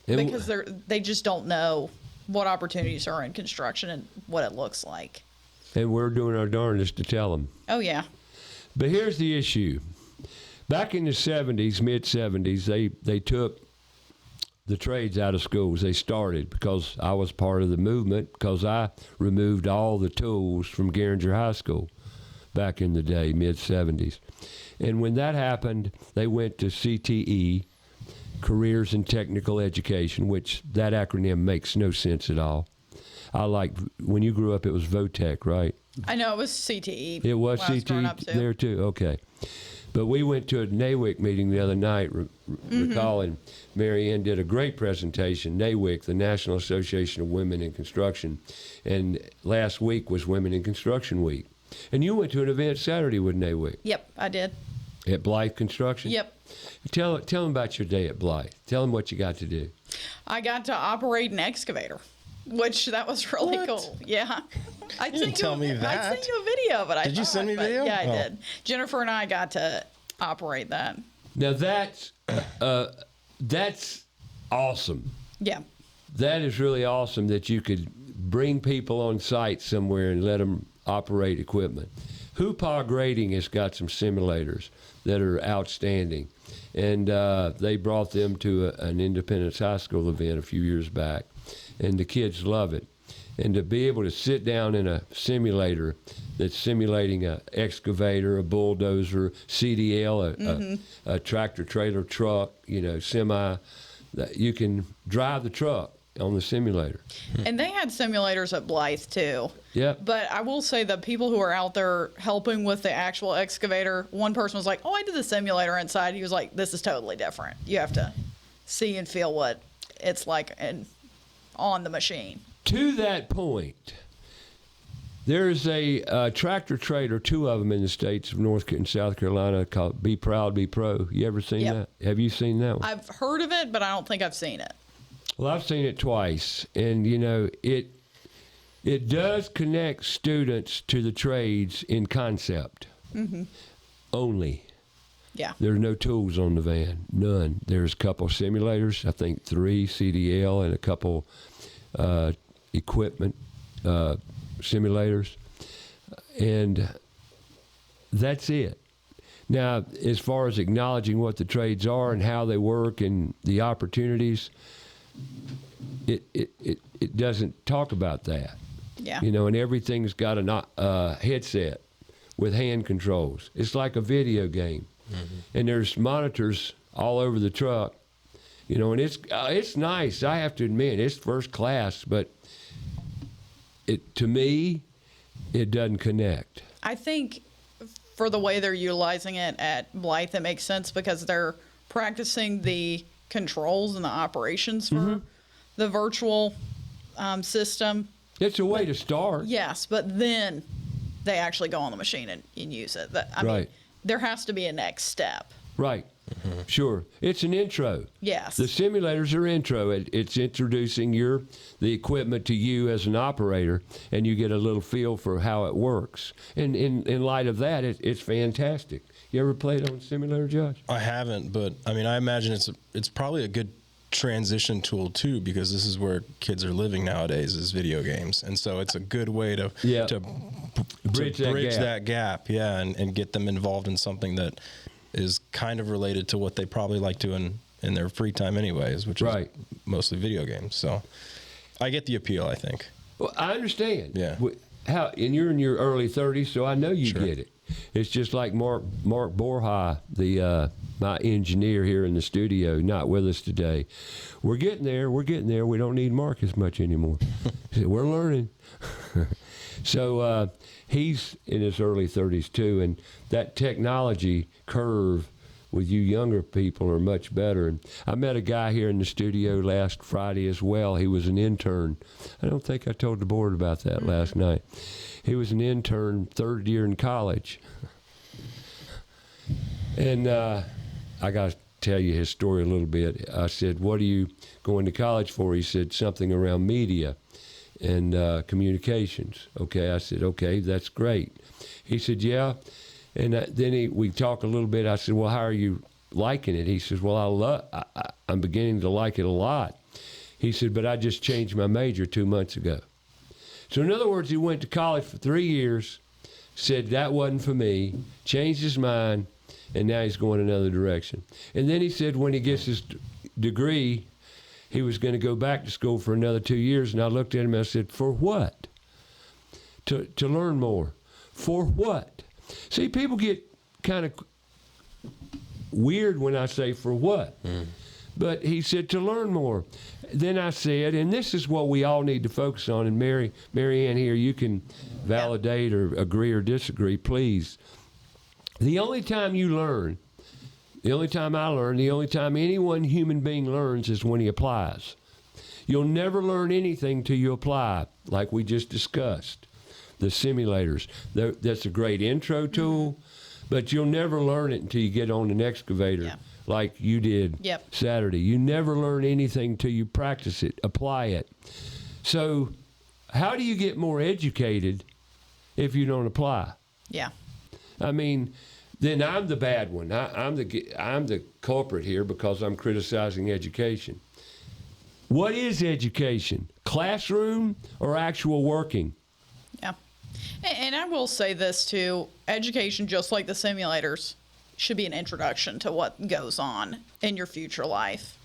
Speaker 3: Because they just don't know what opportunities are in construction and what it looks like.
Speaker 2: And we're doing our darndest to tell them.
Speaker 3: Oh, yeah.
Speaker 2: But here's the issue. Back in the 70s, mid-70s, they took the trades out of schools. They started, because I was part of the movement, because I removed all the tools from Garinger High School back in the day, mid-70s. And when that happened, they went to CTE, Careers in Technical Education, which that acronym makes no sense at all. When you grew up, it was VOTEC, right?
Speaker 3: I know, it was CTE.
Speaker 2: It was
Speaker 3: when I growing
Speaker 2: CTE
Speaker 3: up, too.
Speaker 2: there too, okay. But we went to a NAWIC meeting the other night, recalling Mary Ann did a great presentation, NAWIC, the National Association of Women in Construction, and last week was Women in Construction Week. And you went to an event Saturday with NAWIC.
Speaker 3: Yep, I did.
Speaker 2: At Blythe Construction?
Speaker 3: Yep.
Speaker 2: Tell them about your day at Blythe. Tell them what you got to do.
Speaker 3: I got to operate an excavator, which that was really
Speaker 4: What?
Speaker 3: cool. Yeah. I
Speaker 4: didn't tell me
Speaker 3: I
Speaker 4: that.
Speaker 3: sent you a video of it.
Speaker 4: Did you send me video?
Speaker 3: Yeah, I
Speaker 4: Oh.
Speaker 3: did. Jennifer and I got to operate that.
Speaker 2: Now that's awesome.
Speaker 3: Yeah.
Speaker 2: That is really awesome that you could bring people on site somewhere and let them operate equipment. Hoopah Grading has got some simulators that are outstanding, and they brought them to an Independence High School event a few years back, and the kids love it. And to be able to sit down in a simulator that's simulating an excavator, a bulldozer, CDL, a tractor trailer truck, semi, that you can drive the truck on the simulator.
Speaker 3: And they had simulators at Blythe too.
Speaker 2: Yep.
Speaker 3: But I will say the people who are out there helping with the actual excavator, one person was like, "Oh, I did the simulator inside." He was like, "This is totally different. You have to see and feel what it's like on the machine."
Speaker 2: To that point, there's a tractor trailer, 2 of them in the states of North and South Carolina, called Be Proud, Be Pro. You ever seen that? Have you seen that one?
Speaker 3: I've heard of it, but I don't think I've seen it.
Speaker 2: Well, I've seen it twice, and it does connect students to the trades in concept only.
Speaker 3: Yeah.
Speaker 2: There's no tools on the van, none. There's a couple simulators, I think 3 CDL, and a couple equipment simulators, and that's it. Now, as far as acknowledging what the trades are and how they work and the opportunities, it doesn't talk about that.
Speaker 3: Yeah.
Speaker 2: And everything's got a headset with hand controls. It's like a video game. And there's monitors all over the truck, and it's nice. I have to admit, it's first class, but to me, it doesn't connect.
Speaker 3: I think for the way they're utilizing it at Blythe, it makes sense because they're practicing the controls and the operations for the virtual system.
Speaker 2: It's a way to start.
Speaker 3: Yes, but then they actually go on the machine and use it. I mean, there has to be a next step.
Speaker 2: Right. Sure. It's an intro.
Speaker 3: Yes.
Speaker 2: The simulators are intro. It's introducing the equipment to you as an operator, and you get a little feel for how it works. And in light of that, it's fantastic. You ever played on a simulator, Josh?
Speaker 4: I haven't, but I mean, I imagine it's probably a good transition tool too, because this is where kids are living nowadays, is video games, and so it's a good way to bridge that gap, and get them involved in something that is kind of related to what they probably like doing in their free time anyways, which is mostly video games. So I get the appeal, I think.
Speaker 2: Well, I understand.
Speaker 4: Yeah.
Speaker 2: And you're in your early 30s, so I know you get it. It's just like Mark Borja, my engineer here in the studio, not with us today. We're getting there. We don't need Mark as much anymore. We're learning. So he's in his early 30s too, and that technology curve with you younger people are much better. And I met a guy here in the studio last Friday as well. He was an intern. I don't think I told the board about that last night. He was an intern, 3rd year in college. And I got to tell you his story a little bit. I said, "What are you going to college for?" He said, "Something around media and communications." Okay, I said, "Okay, that's great." He said, "Yeah." And then we talked a little bit. I said, "Well, how are you liking it?" He says, "Well, I'm beginning to like it a lot." He said, "But I just changed my major 2 months ago." So in other words, he went to college for 3 years, said that wasn't for me, changed his mind, and now he's going another direction. And then he said when he gets his degree, he was going to go back to school for another 2 years. And I looked at him and I said, "For what?" To learn more. For what? See, people get kind of weird when I say for what. But he said to learn more. Then I said, and this is what we all need to focus on, and Mary Ann here, you can validate or agree or disagree, please. The only time you learn, the only time I learn, the only time any one human being learns is when he applies. You'll never learn anything till you apply, like we just discussed. The simulators, that's a great intro tool, but you'll never learn it until you get on an excavator like you did Saturday. You never learn anything till you practice it, apply it. So how do you get more educated if you don't apply?
Speaker 3: Yeah.
Speaker 2: I mean, then I'm the bad one. I'm the culprit here because I'm criticizing education. What is education? Classroom or actual working?
Speaker 3: Yeah. And I will say this too, education, just like the simulators, should be an introduction to what goes on in your future life.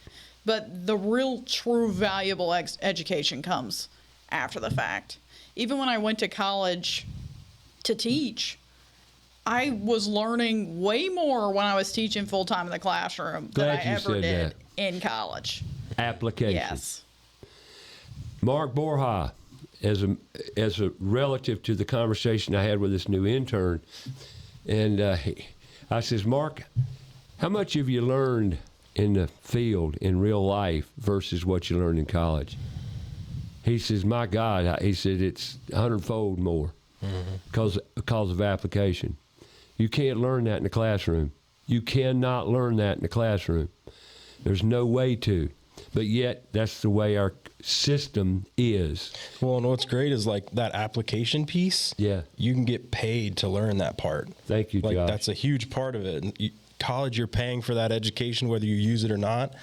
Speaker 3: But the real, true, valuable education comes after the fact. Even when I went to college to teach, I was learning way more when I was teaching full-time in the classroom than I ever did in college.
Speaker 2: Application.
Speaker 3: Yes.
Speaker 2: Mark Borja, as a relative to the conversation I had with this new intern, and I says, Mark, how much have you learned in the field in real life versus what you learned in college? He says, my God, he said, it's 100-fold more because of application. You can't learn that in the classroom. You cannot learn that in the classroom. There's no way to. But yet, that's the way our system is.
Speaker 4: Well, and what's great is like that application piece.
Speaker 2: Yeah.
Speaker 4: You can get paid to learn that part.
Speaker 2: Thank you,
Speaker 4: Like
Speaker 2: Josh.
Speaker 4: that's a huge part of it. And college, you're paying for that education, whether you use it or not.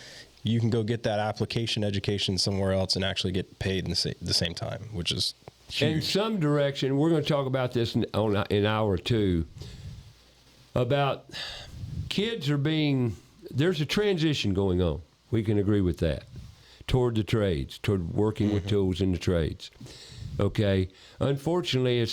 Speaker 4: You can go get that application education somewhere else and actually get paid in the same time, which is huge.
Speaker 2: In some direction, we're going to talk about this in hour two, about kids there's a transition going on. We can agree with that, toward the trades, toward working with tools in the trades. Okay? Unfortunately,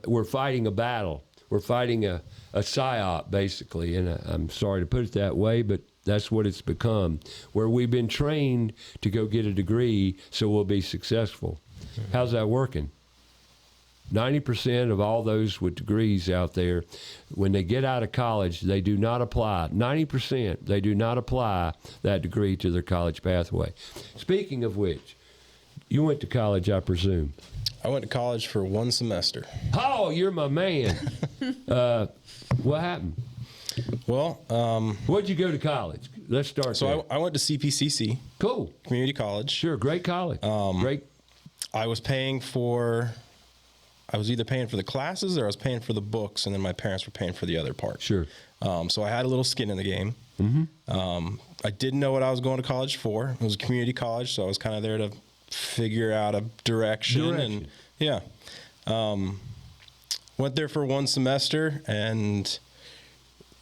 Speaker 2: we're fighting a battle. We're fighting a psyop, basically, and I'm sorry to put it that way, but that's what it's become, where we've been trained to go get a degree so we'll be successful. How's that working? 90% of all those with degrees out there, when they get out of college, they do not apply. 90%, they do not apply that degree to their college pathway. Speaking of which, you went to college, I presume.
Speaker 4: I went to college for 1 semester.
Speaker 2: Oh, you're my man. What happened?
Speaker 4: Well,
Speaker 2: Where'd you go to college? Let's start there.
Speaker 4: so I went to CPCC,
Speaker 2: Cool.
Speaker 4: community college.
Speaker 2: Sure, great college. Great.
Speaker 4: I was either paying for the classes or I was paying for the books, and then my parents were paying for the other part.
Speaker 2: Sure.
Speaker 4: So I had a little skin in the game. I didn't know what I was going to college for. It was a community college, so I was kind of there to figure out a direction. And yeah, went there for 1 semester and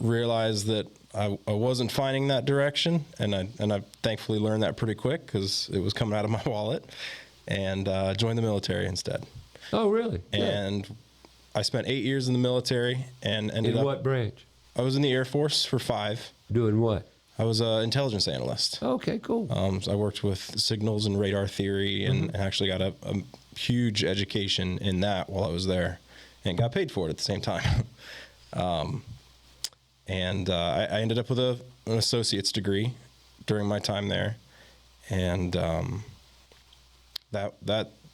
Speaker 4: realized that I wasn't finding that direction, and I thankfully learned that pretty quick because it was coming out of my wallet, and joined the military instead.
Speaker 2: Oh, really?
Speaker 4: And I spent 8 years in the military and ended
Speaker 2: In
Speaker 4: up.
Speaker 2: what branch?
Speaker 4: I was in the Air Force for 5.
Speaker 2: Doing what?
Speaker 4: I was an intelligence analyst.
Speaker 2: Okay, cool.
Speaker 4: So I worked with signals and radar theory, and actually got a huge education in that while I was there, and got paid for it at the same time. I ended up with an associate's degree during my time there, and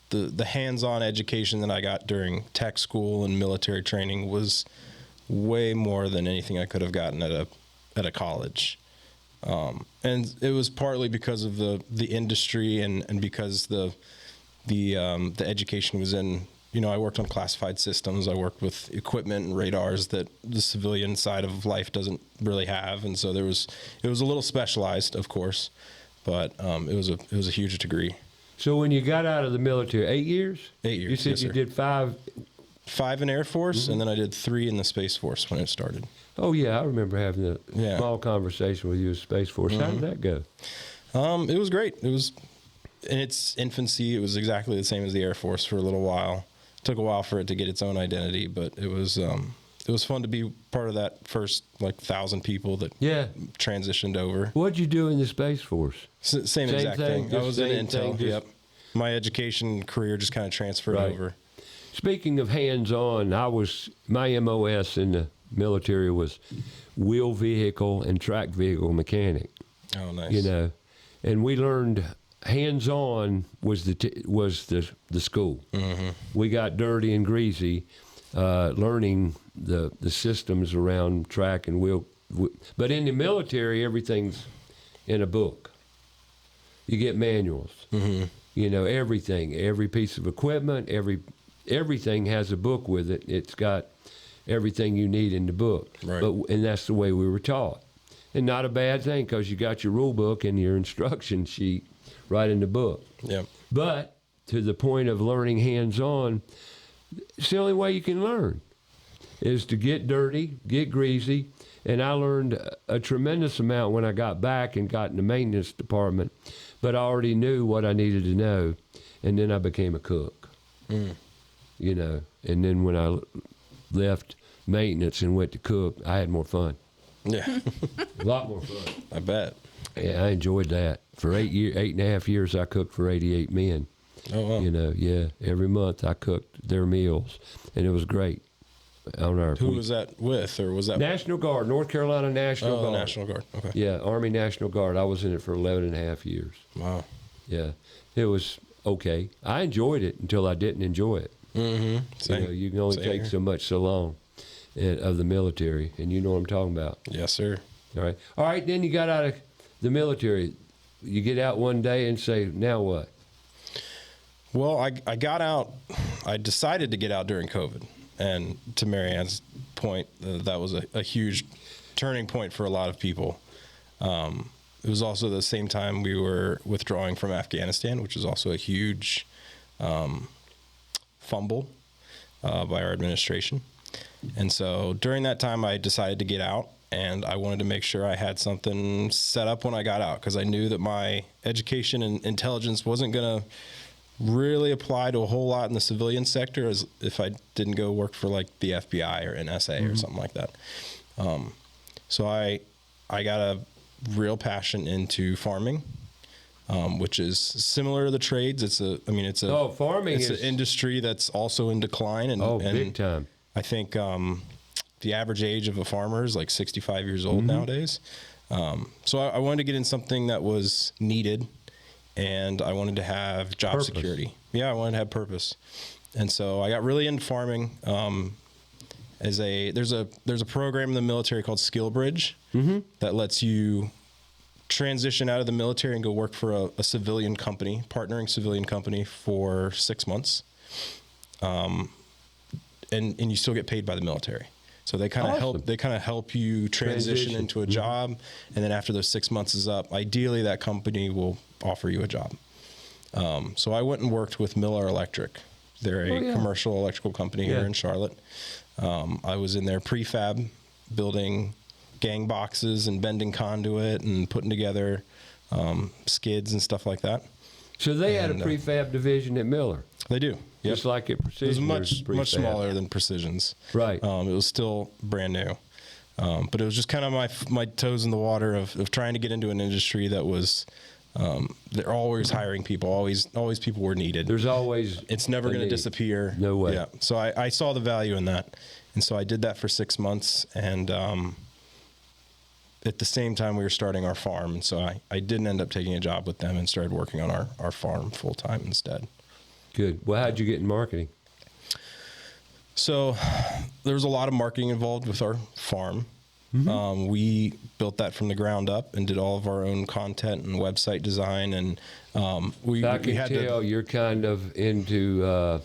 Speaker 4: the hands-on education that I got during tech school and military training was way more than anything I could have gotten at a college. And it was partly because of the industry and because the education was in, I worked on classified systems. I worked with equipment and radars that the civilian side of life doesn't really have. And so it was a little specialized, of course, but it was a huge degree.
Speaker 2: So when you got out of the military, 8 years?
Speaker 4: 8 years.
Speaker 2: You said
Speaker 4: yes,
Speaker 2: you
Speaker 4: sir.
Speaker 2: did 5.
Speaker 4: 5 in Air Force, and then I did 3 in the Space Force when it started.
Speaker 2: Oh, yeah, I remember having a
Speaker 4: Yeah.
Speaker 2: small conversation with you at Space Force. How did that go?
Speaker 4: It was great. It was in its infancy. It was exactly the same as the Air Force for a little while. It took a while for it to get its own identity, but it was fun to be part of that first 1,000 people that transitioned over.
Speaker 2: What'd you do in the Space Force?
Speaker 4: Same exact thing. I was in Intel.
Speaker 2: Just,
Speaker 4: yep. My education career just kind of transferred over.
Speaker 2: Speaking of hands-on, my MOS in the military was wheel vehicle and track vehicle mechanic.
Speaker 4: Oh, nice.
Speaker 2: And we learned hands-on was the school. Mm-hmm. We got dirty and greasy, learning the systems around track and wheel. But in the military, everything's in a book. You get manuals. Mm-hmm. Everything, every piece of equipment, everything has a book with it. It's got everything you need in the book.
Speaker 4: Right.
Speaker 2: And that's the way we were taught. And not a bad thing, because you got your rule book and your instruction sheet right in the book.
Speaker 4: Yep.
Speaker 2: But to the point of learning hands-on, it's the only way you can learn is to get dirty, get greasy. And I learned a tremendous amount when I got back and got in the maintenance department. But I already knew what I needed to know, and then I became a cook. And then when I left maintenance and went to cook, I had more fun.
Speaker 4: Yeah.
Speaker 2: A lot more fun.
Speaker 4: I bet.
Speaker 2: Yeah, I enjoyed that. For 8.5 years, I cooked for 88 men.
Speaker 4: Oh, wow.
Speaker 2: You know, yeah. Every month I cooked their meals, and it was great.
Speaker 4: Who was that with, or was that
Speaker 2: National Guard, North Carolina National Guard?
Speaker 4: Oh, the National Guard. Okay.
Speaker 2: Yeah, Army National Guard. I was in it for 11 and a half years.
Speaker 4: Wow.
Speaker 2: Yeah, it was okay. I enjoyed it until I didn't enjoy it.
Speaker 4: Mm-hmm. Same.
Speaker 2: You know, you can only
Speaker 4: Same
Speaker 2: take
Speaker 4: here.
Speaker 2: so much so long of the military, and you know what I'm talking about.
Speaker 4: Yes, sir.
Speaker 2: All right. Then you got out of the military. You get out one day and say, now what?
Speaker 4: Well, I got out. I decided to get out during COVID. And to Marianne's point, that was a huge turning point for a lot of people. It was also the same time we were withdrawing from Afghanistan, which was also a huge fumble by our administration. And so during that time, I decided to get out, and I wanted to make sure I had something set up when I got out, because I knew that my education and intelligence wasn't going to really apply to a whole lot in the civilian sector as if I didn't go work for like the FBI or NSA or something like that. So I got a real passion into farming, which is similar to the trades.
Speaker 2: Farming
Speaker 4: it's
Speaker 2: is
Speaker 4: an industry that's also in decline. And
Speaker 2: big time.
Speaker 4: I think the average age of a farmer is like 65 years old nowadays. So I wanted to get in something that was needed, and I wanted to have job security. Yeah, I wanted to have purpose. And so I got really into farming. There's a program in the military called SkillBridge that lets you transition out of the military and go work for a civilian company, partnering civilian company for 6 months. And you still get paid by the military. So they kind of help you transition into a job, and then after those 6 months is up, ideally that company will offer you a job. So I went and worked with Miller Electric. They're a commercial electrical company here in Charlotte. I was in their prefab, building gang boxes and bending conduit and putting together skids and stuff like that.
Speaker 2: So they had a prefab division at Miller.
Speaker 4: They do. Yep.
Speaker 2: Just like at Precision.
Speaker 4: It was much smaller than Precision's.
Speaker 2: Right.
Speaker 4: It was still brand new. But it was just kind of my toes in the water of trying to get into an industry that was, they're always hiring people. Always people were needed.
Speaker 2: There's always.
Speaker 4: It's never going to disappear.
Speaker 2: No way.
Speaker 4: Yeah. So I saw the value in that. And so I did that for 6 months. And at the same time, we were starting our farm. And so I didn't end up taking a job with them and started working on our farm full time instead.
Speaker 2: Good. Well, how'd you get in marketing?
Speaker 4: So there was a lot of marketing involved with our farm. We built that from the ground up and did all of our own content and website design. And we
Speaker 2: I can
Speaker 4: had
Speaker 2: tell you're kind of into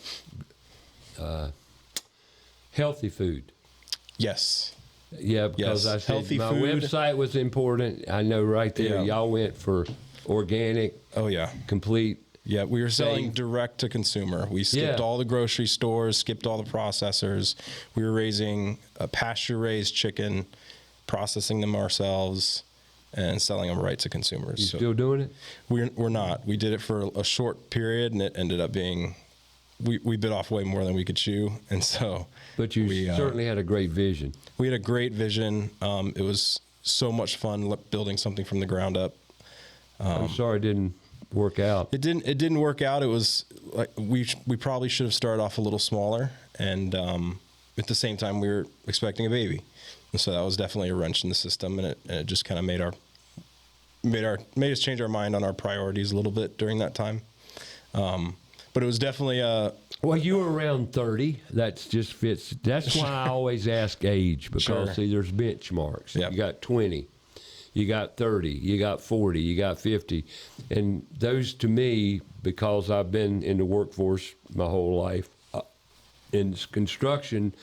Speaker 2: healthy food.
Speaker 4: Yes.
Speaker 2: Yeah, because
Speaker 4: Yes.
Speaker 2: I said
Speaker 4: Healthy
Speaker 2: my
Speaker 4: food.
Speaker 2: website was important. I know right there,
Speaker 4: Yeah.
Speaker 2: y'all went for organic,
Speaker 4: Oh, yeah.
Speaker 2: complete.
Speaker 4: Yeah, we were selling
Speaker 2: Same.
Speaker 4: direct to consumer. We skipped
Speaker 2: Yeah.
Speaker 4: all the grocery stores, skipped all the processors. We were raising a pasture-raised chicken, processing them ourselves, and selling them right to consumers.
Speaker 2: You
Speaker 4: So
Speaker 2: still doing it?
Speaker 4: we're not. We did it for a short period, and it ended up being we bit off way more than we could chew, and so.
Speaker 2: But you certainly had a great vision.
Speaker 4: We had a great vision. It was so much fun building something from the ground up.
Speaker 2: I'm sorry it didn't work out.
Speaker 4: It didn't work out. It was like we probably should have started off a little smaller, and at the same time we were expecting a baby, and so that was definitely a wrench in the system, and it just kind of made us change our mind on our priorities a little bit during that time. But it was definitely
Speaker 2: Well, you were around 30. That just fits. That's why I always ask age, because
Speaker 4: Sure.
Speaker 2: see, there's benchmarks.
Speaker 4: Yep.
Speaker 2: You got 20, you got 30, you got 40, you got 50, and those to me, because I've been in the workforce my whole life, in construction,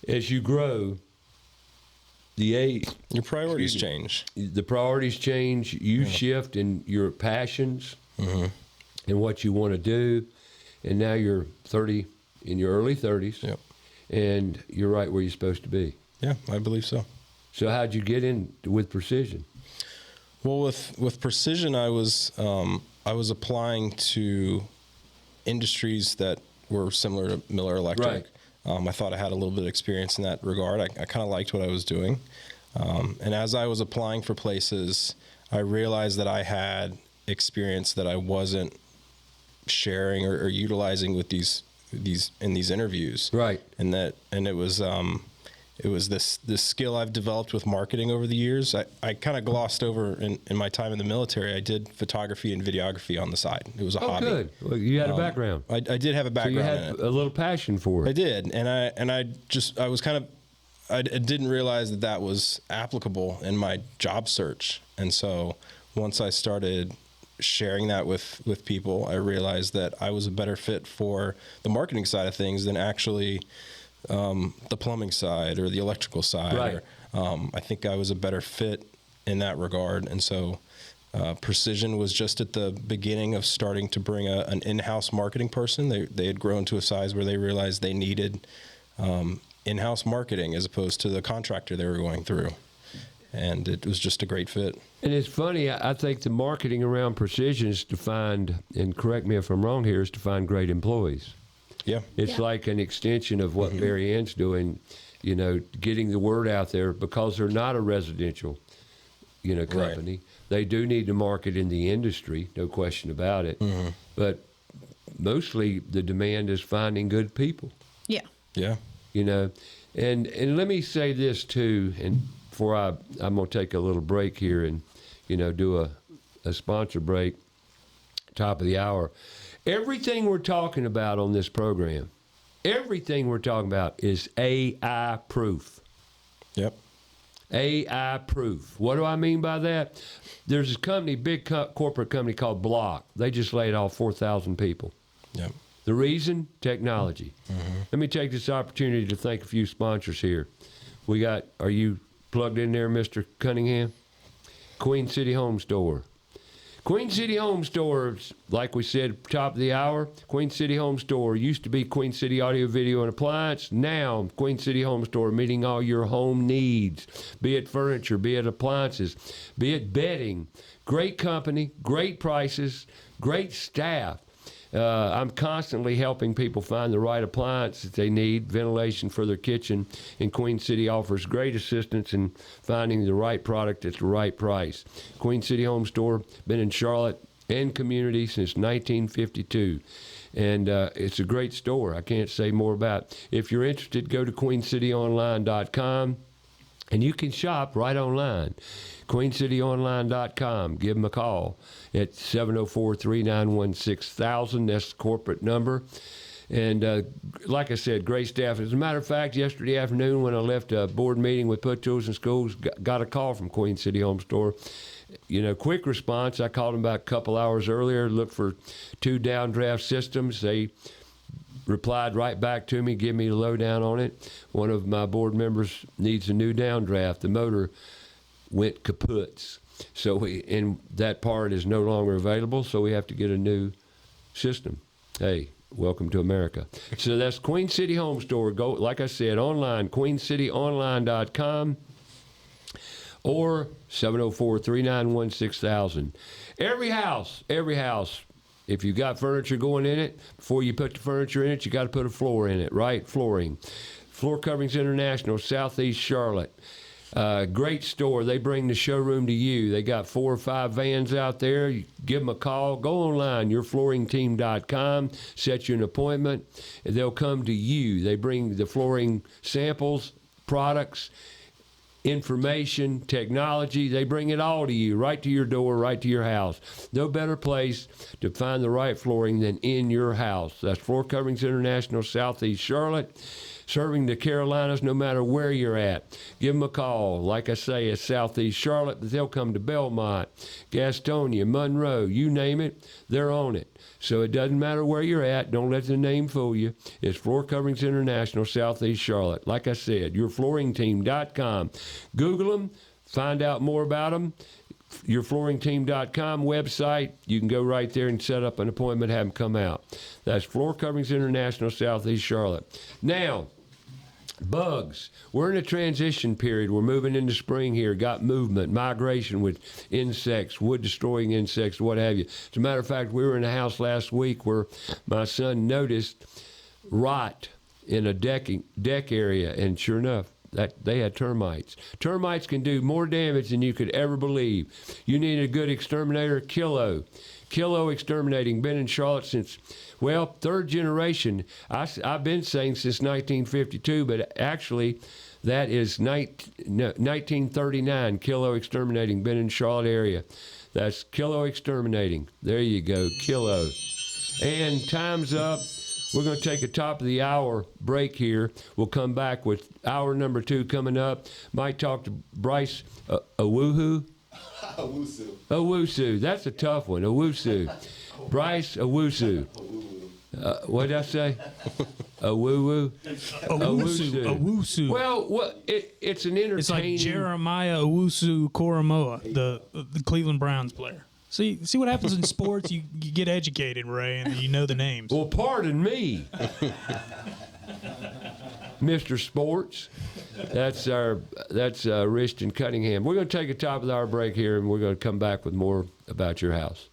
Speaker 2: as you grow, the age,
Speaker 4: your priorities change.
Speaker 2: the priorities change. You shift in your passions and what you want to do. And now you're 30, in your early 30s,
Speaker 4: Yep.
Speaker 2: and you're right where you're supposed to be.
Speaker 4: Yeah, I believe so.
Speaker 2: So how'd you get in with Precision?
Speaker 4: Well, with Precision, I was applying to industries that were similar to Miller Electric.
Speaker 2: Right.
Speaker 4: I thought I had a little bit of experience in that regard. I kind of liked what I was doing. And as I was applying for places, I realized that I had experience that I wasn't sharing or utilizing with these in these interviews.
Speaker 2: Right.
Speaker 4: And it was this skill I've developed with marketing over the years. I kind of glossed over in my time in the military. I did photography and videography on the side. It was a hobby.
Speaker 2: Good. Well, you had a background.
Speaker 4: I did have a background.
Speaker 2: So you had
Speaker 4: in it.
Speaker 2: a little passion for it.
Speaker 4: I did, and I didn't realize that was applicable in my job search. And so once I started sharing that with people, I realized that I was a better fit for the marketing side of things than actually the plumbing side or the electrical side.
Speaker 2: Right.
Speaker 4: I think I was a better fit in that regard. And so Precision was just at the beginning of starting to bring an in-house marketing person. They had grown to a size where they realized they needed in-house marketing as opposed to the contractor they were going through. And it was just a great fit.
Speaker 2: And it's funny, I think the marketing around Precision is to find, and correct me if I'm wrong here, is to find great employees.
Speaker 4: Yeah.
Speaker 2: It's like an extension of what Mary Ann's doing, getting the word out there, because they're not a residential, company.
Speaker 4: Right.
Speaker 2: They do need to market in the industry, no question about it. But mostly the demand is finding good people.
Speaker 3: Yeah.
Speaker 4: Yeah.
Speaker 2: And let me say this too, and before I'm going to take a little break here and, do a sponsor break, top of the hour. Everything we're talking about on this program, everything we're talking about is AI proof.
Speaker 4: Yep.
Speaker 2: AI proof. What do I mean by that? There's a company, big corporate company called Block. They just laid off 4,000 people.
Speaker 4: Yep.
Speaker 2: The reason? Technology. Let me take this opportunity to thank a few sponsors here. Are you plugged in there, Mr. Cunningham? Queen City Home Store. Queen City Home Store, like we said, top of the hour, Queen City Home Store used to be Queen City Audio, Video, and Appliance. Now, Queen City Home Store, meeting all your home needs, be it furniture, be it appliances, be it bedding. Great company, great prices, great staff. I'm constantly helping people find the right appliance that they need, ventilation for their kitchen, and Queen City offers great assistance in finding the right product at the right price. Queen City Home Store, been in Charlotte and community since 1952, and it's a great store. I can't say more about it. If you're interested, go to queencityonline.com, and you can shop right online. QueenCityOnline.com. Give them a call at 704-391-6000. That's the corporate number. And like I said, great staff. As a matter of fact, yesterday afternoon when I left a board meeting with Put Tools in Schools, got a call from Queen City Home Store. Quick response. I called them about a couple hours earlier, looked for 2 downdraft systems. They replied right back to me, give me the lowdown on it. One of my board members needs a new downdraft. The motor went kaputs. And that part is no longer available, so we have to get a new system. Hey, welcome to America. So that's Queen City Home Store. Go, like I said, online, queencityonline.com or 704-391-6000. Every house, if you've got furniture going in it, before you put the furniture in it, you got to put a floor in it, right? Flooring. Floor Coverings International, Southeast Charlotte. Great store. They bring the showroom to you. They got 4 or 5 vans out there. You give them a call. Go online, yourflooringteam.com. Set you an appointment. They'll come to you. They bring the flooring samples, products, information, technology. They bring it all to you, right to your door, right to your house. No better place to find the right flooring than in your house. That's Floor Coverings International, Southeast Charlotte. Serving the Carolinas no matter where you're at. Give them a call. Like I say, it's Southeast Charlotte, but they'll come to Belmont, Gastonia, Monroe, you name it, they're on it. So it doesn't matter where you're at. Don't let the name fool you. It's Floor Coverings International, Southeast Charlotte. Like I said, yourflooringteam.com. Google them, find out more about them. Yourflooringteam.com website. You can go right there and set up an appointment, have them come out. That's Floor Coverings International, Southeast Charlotte. Now, bugs. We're in a transition period. We're moving into spring here. Got movement, migration with insects, wood-destroying insects, what have you. As a matter of fact, we were in a house last week where my son noticed rot in a deck area, and sure enough, that they had termites. Termites can do more damage than you could ever believe. You need a good exterminator, Kilo Exterminating, been in Charlotte since, well, third generation. I've been saying since 1952, but actually that is 1939. Kilo Exterminating, been in Charlotte area. That's Kilo Exterminating. There you go, Kilo. And time's up. We're going to take a top of the hour break here. We'll come back with hour number 2 coming up. Might talk to Bryce Awuzie. Awuzie. That's a tough one. Awuzie. Bryce Awuzie. What did I say? Awuzie.
Speaker 5: Awuzie.
Speaker 2: Well, it's an entertaining.
Speaker 5: It's like Jeremiah Owusu-Koramoah, the Cleveland Browns player. See what happens in sports? You get educated, Ray, and you know the names.
Speaker 2: Well, pardon me, Mr. Sports. That's Richton Cunningham. We're going to take a top of the hour break here, and we're going to come back with more about your house.